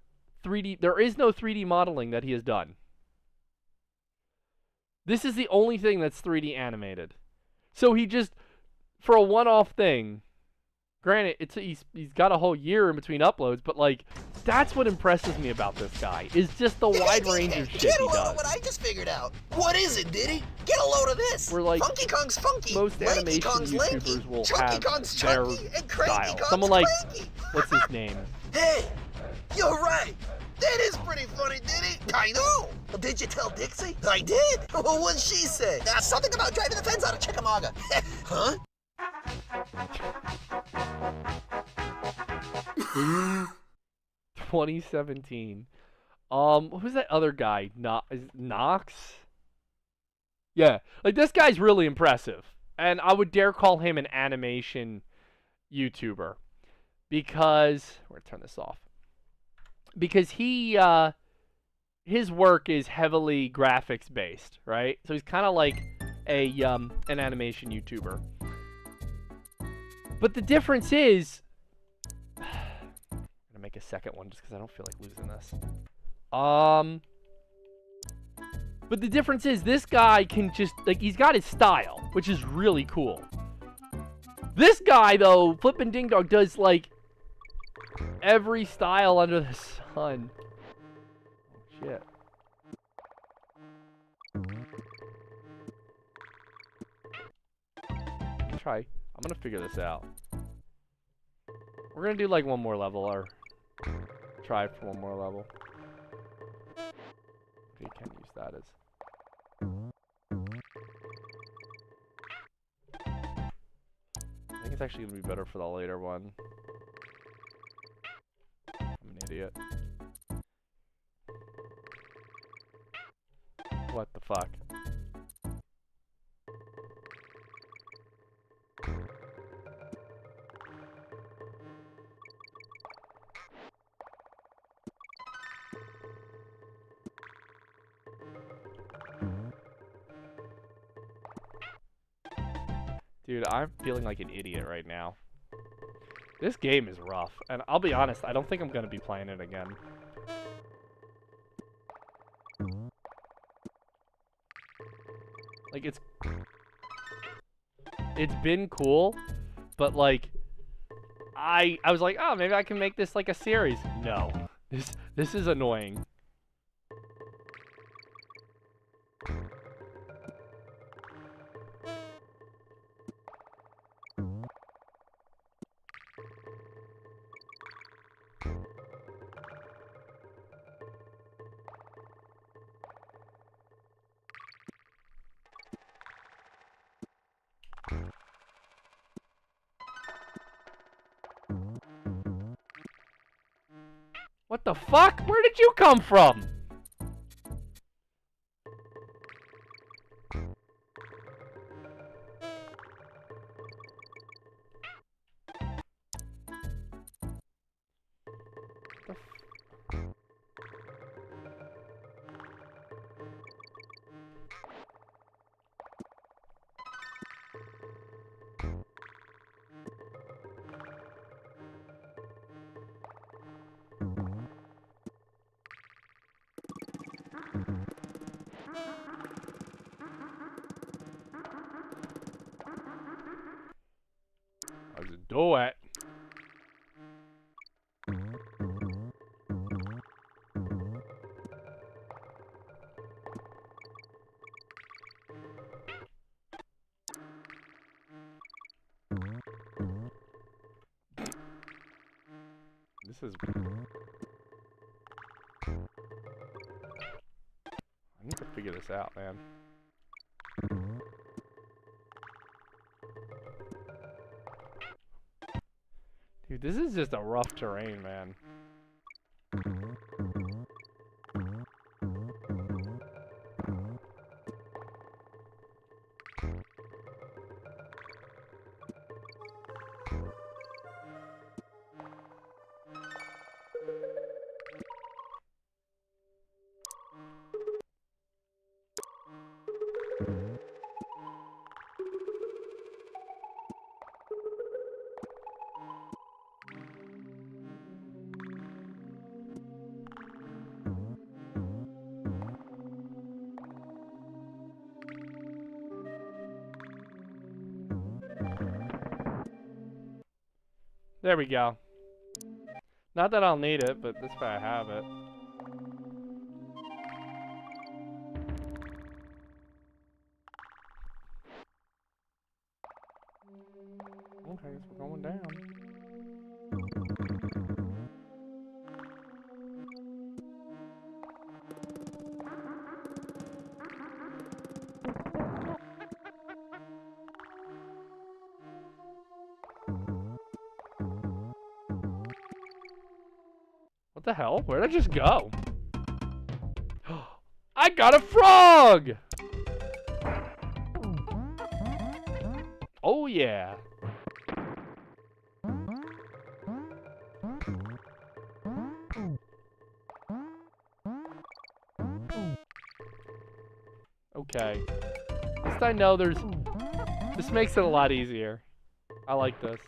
3D. There is no 3D modeling that he has done. This is the only thing that's 3D animated. So he just, for a one-off thing, granted, he's got a whole year in between uploads, but like, that's what impresses me about this guy, is just the wide range of shit he does. Get a load of what I just figured out. What is it, Diddy? Get a load of this. We're like, Funky Kong's funky, most animation Kong's YouTubers lanky, will Chunky have Kong's their chunky, and Cranky style. Kong's Someone like, cranky. what's his name? Hey, you're right. That is pretty funny, Diddy. I know. Well, did you tell Dixie? I did. Well, what'd she say? Something about driving the fence out of Chickamauga. Huh? 2017. Who's that other guy? Knox? Yeah, like this guy's really impressive, and I would dare call him an animation YouTuber because we're gonna turn this off. Because his work is heavily graphics based, right? So he's kind of like an animation YouTuber. But the difference is, I'm gonna make a second one just because I don't feel like losing this. But the difference is this guy can just he's got his style, which is really cool. This guy though, Flippin' Ding Dong, does like every style under the sun. Oh, shit. I'm gonna figure this out. We're gonna do like one more level, or try for one more level. Okay, can't use that as. I think it's actually gonna be better for the later one. I'm an idiot. What the fuck? Dude, I'm feeling like an idiot right now. This game is rough, and I'll be honest, I don't think I'm gonna be playing it again. Like, it's been cool, but like, I was like, oh, maybe I can make this like a series. No, this is annoying. What the fuck? Where did you come from? How's it do it? This is... I need to figure this out, man. Dude, this is just a rough terrain, man. There we go. Not that I'll need it, but this way I have it. Okay, so we're going down. What the hell? Where'd I just go? I got a frog! Oh yeah. Okay. At least I know there's... This makes it a lot easier. I like this.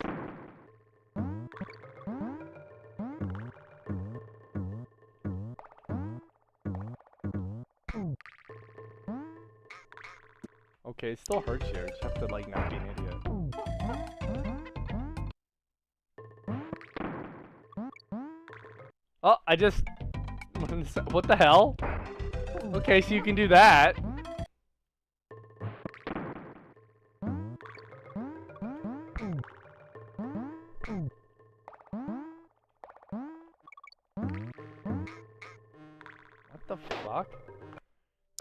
Okay, it still hurts you. You just have to, like, not be an idiot. Oh, I just... What the hell? Okay, so you can do that. What the fuck?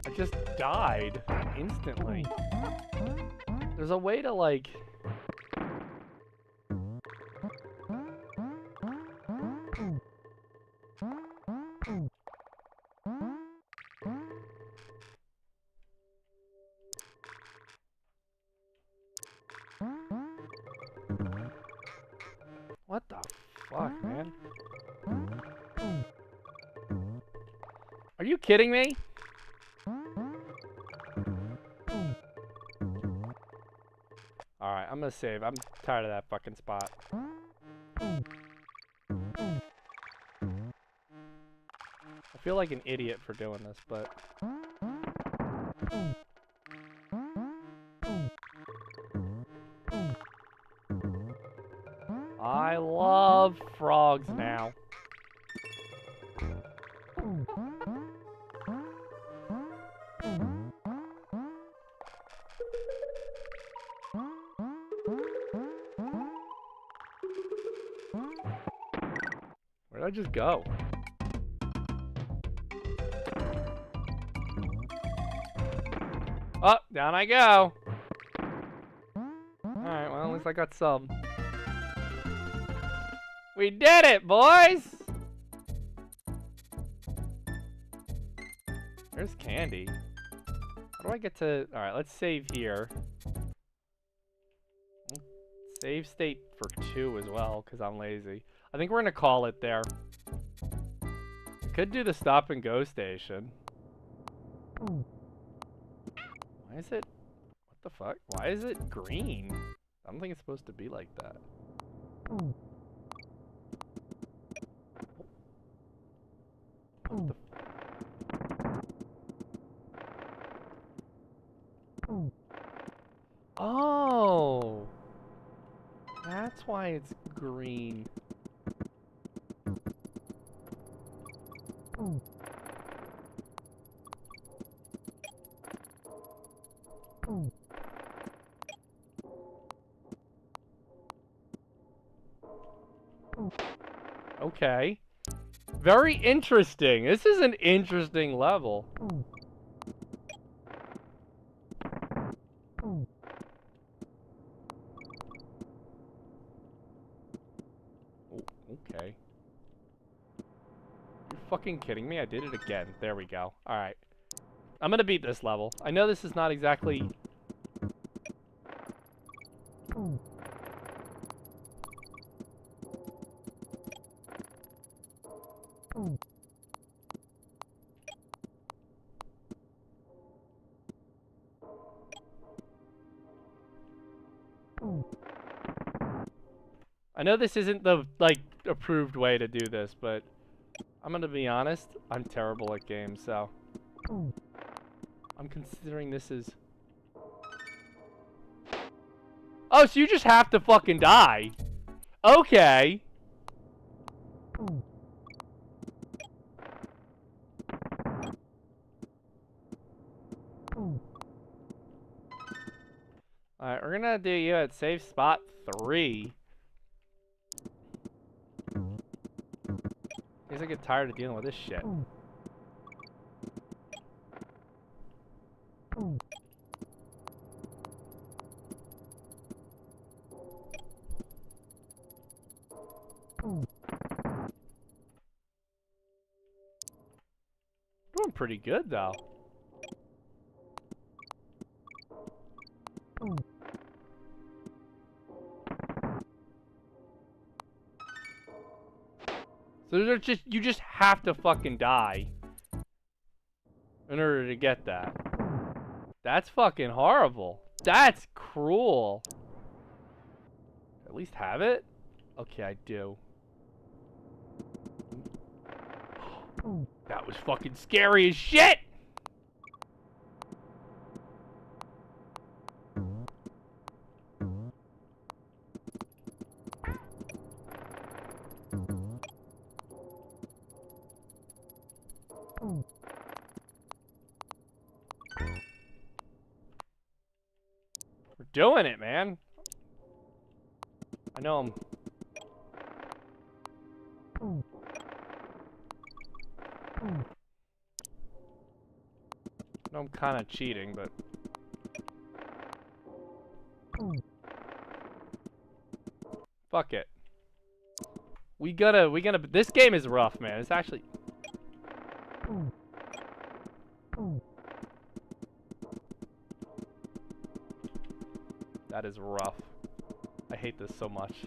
I just died instantly. There's a way to, like... What the fuck, man? Are you kidding me? Alright, I'm gonna save. I'm tired of that fucking spot. I feel like an idiot for doing this, but... I love frogs now. Where did I just go? Oh, down I go. Alright, well, at least I got some. We did it, boys! There's candy. How do I get to... Alright, let's save here. Save state for 2 as well, because I'm lazy. I think we're gonna call it there. Could do the stop and go station. Why is it... What the fuck? Why is it green? I don't think it's supposed to be like that. What the... Oh! That's why it's green. Okay. Very interesting. This is an interesting level. Oh, okay. You're fucking kidding me? I did it again. There we go. Alright. I'm gonna beat this level. I know this is not exactly... I know this isn't the, like, approved way to do this, but I'm gonna be honest, I'm terrible at games, so I'm considering this is... Oh, so you just have to fucking die. Okay. Alright, we're gonna do you at safe spot 3. Guess I get tired of dealing with this shit. Doing pretty good though. So there's just, you just have to fucking die in order to get that. That's fucking horrible. That's cruel. At least have it? Okay, I do. That was fucking scary as shit! We're doing it, man. I know I'm... I know I'm kind of cheating, but... Fuck it. We gotta... This game is rough, man. It's actually... That is rough. I hate this so much.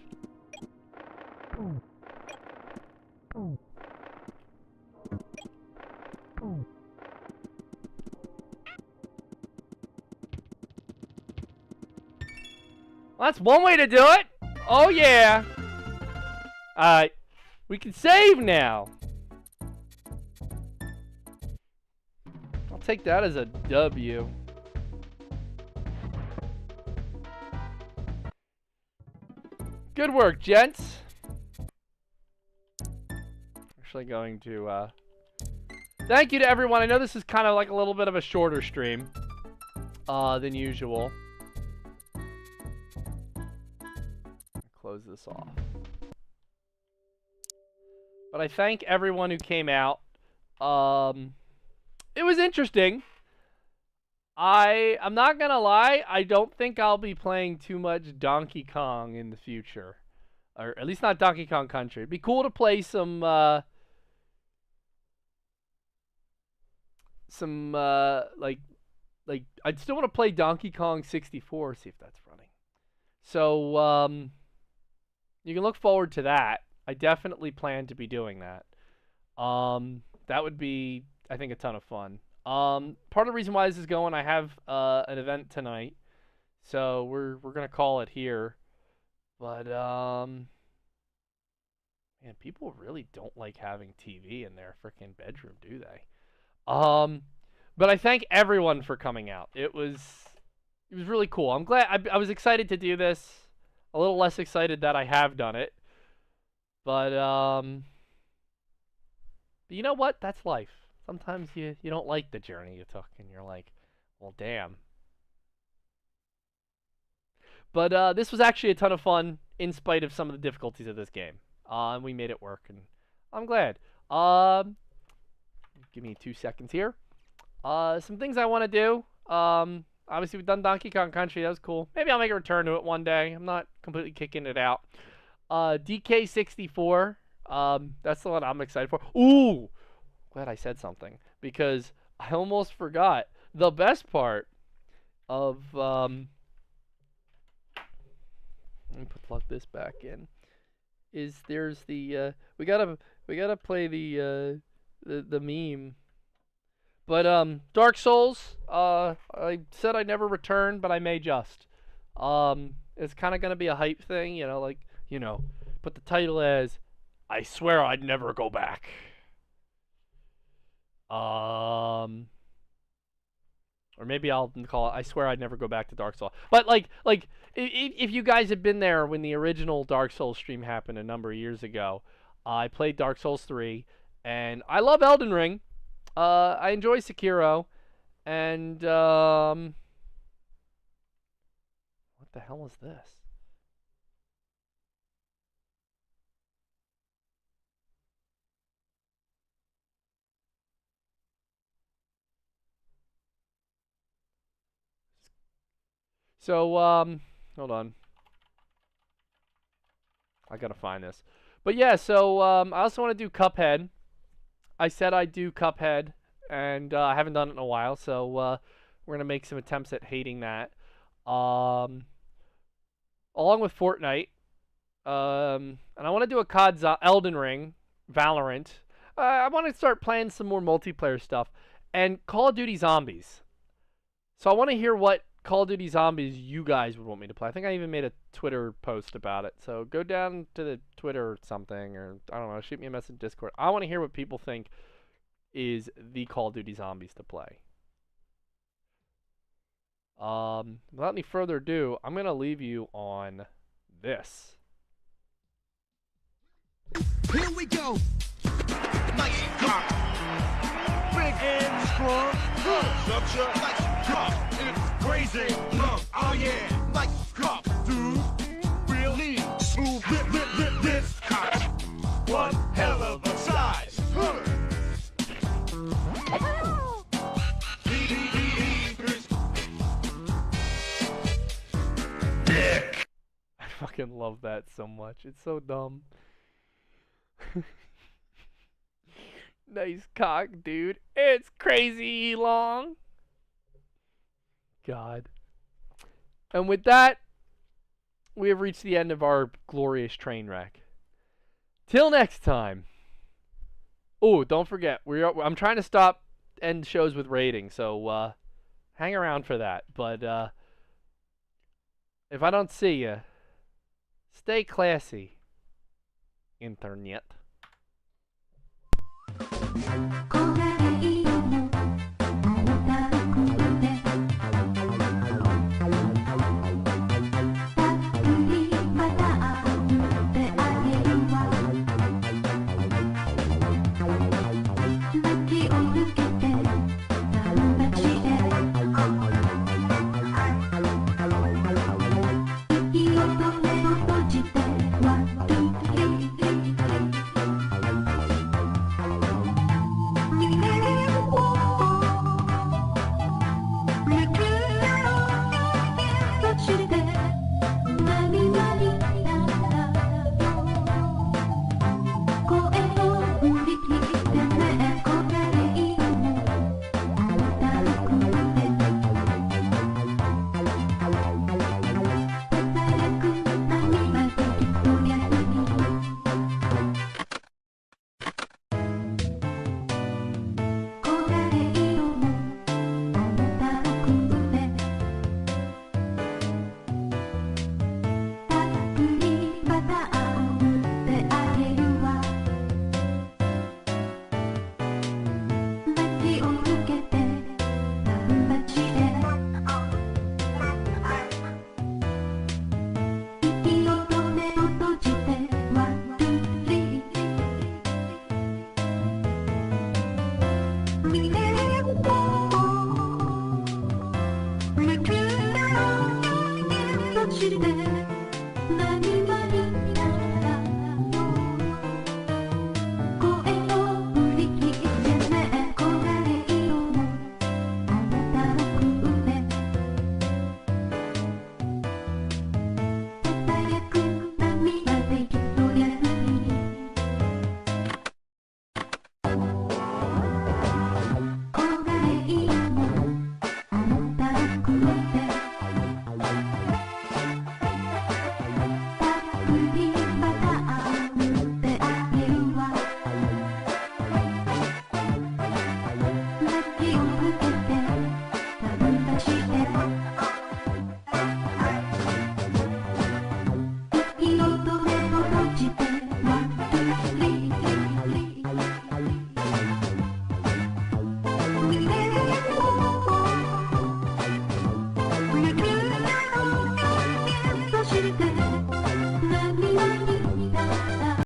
Well, that's one way to do it. Oh, yeah. We can save now. I'll take that as a W. Good work, gents. Actually going to, thank you to everyone. I know this is kind of like a little bit of a shorter stream than usual. Close this off. But I thank everyone who came out. It was interesting. I'm not gonna lie, I don't think I'll be playing too much Donkey Kong in the future. Or at least not Donkey Kong Country. It'd be cool to play some like I'd still want to play Donkey Kong 64, see if that's running. So you can look forward to that. I definitely plan to be doing that. That would be, I think, a ton of fun. Part of the reason why this is going, I have an event tonight, so we're gonna call it here. But man, people really don't like having TV in their freaking bedroom, do they? But I thank everyone for coming out. It was really cool. I'm glad. I was excited to do this. A little less excited that I have done it. But you know what? That's life. Sometimes you don't like the journey you took, and you're like, well, damn. But this was actually a ton of fun, in spite of some of the difficulties of this game. And we made it work, and I'm glad. Give me 2 seconds here. Some things I want to do. Obviously, we've done Donkey Kong Country. That was cool. Maybe I'll make a return to it one day. I'm not completely kicking it out. DK64. That's the one I'm excited for. Ooh! Glad I said something, because I almost forgot. The best part of... let me plug this back in. Is there's the... we gotta play the meme. But, Dark Souls, I said I'd never return, but I may just. It's kind of going to be a hype thing, but the title is, I swear I'd never go back. Or maybe I'll call it, I swear I'd never go back to Dark Souls. But, if you guys had been there when the original Dark Souls stream happened a number of years ago, I played Dark Souls 3, and I love Elden Ring. I enjoy Sekiro, and, what the hell is this? So, hold on. I gotta find this. But yeah, so, I also want to do Cuphead. I said I'd do Cuphead, and I haven't done it in a while, so we're going to make some attempts at hating that. Along with Fortnite. And I want to do a COD Elden Ring, Valorant. I want to start playing some more multiplayer stuff. And Call of Duty Zombies. So I want to hear what Call of Duty Zombies you guys would want me to play. I think I even made a Twitter post about it. So go down to the Twitter or something, or I don't know, shoot me a message in Discord. I want to hear what people think is the Call of Duty Zombies to play. Without any further ado, I'm going to leave you on this. Here we go. Nice drop. Big and strong. Structure. Nice drop. It's crazy. Oh yeah. Nice drop. Dude. Really smooth. This cop. One hell of a size. Dick. I fucking love that so much. It's so dumb. Nice cock, dude. It's crazy long. God. And with that, we have reached the end of our glorious train wreck. Till next time. Oh, don't forget, I'm trying to end shows with ratings, so hang around for that. But If I don't see you, stay classy, internet. What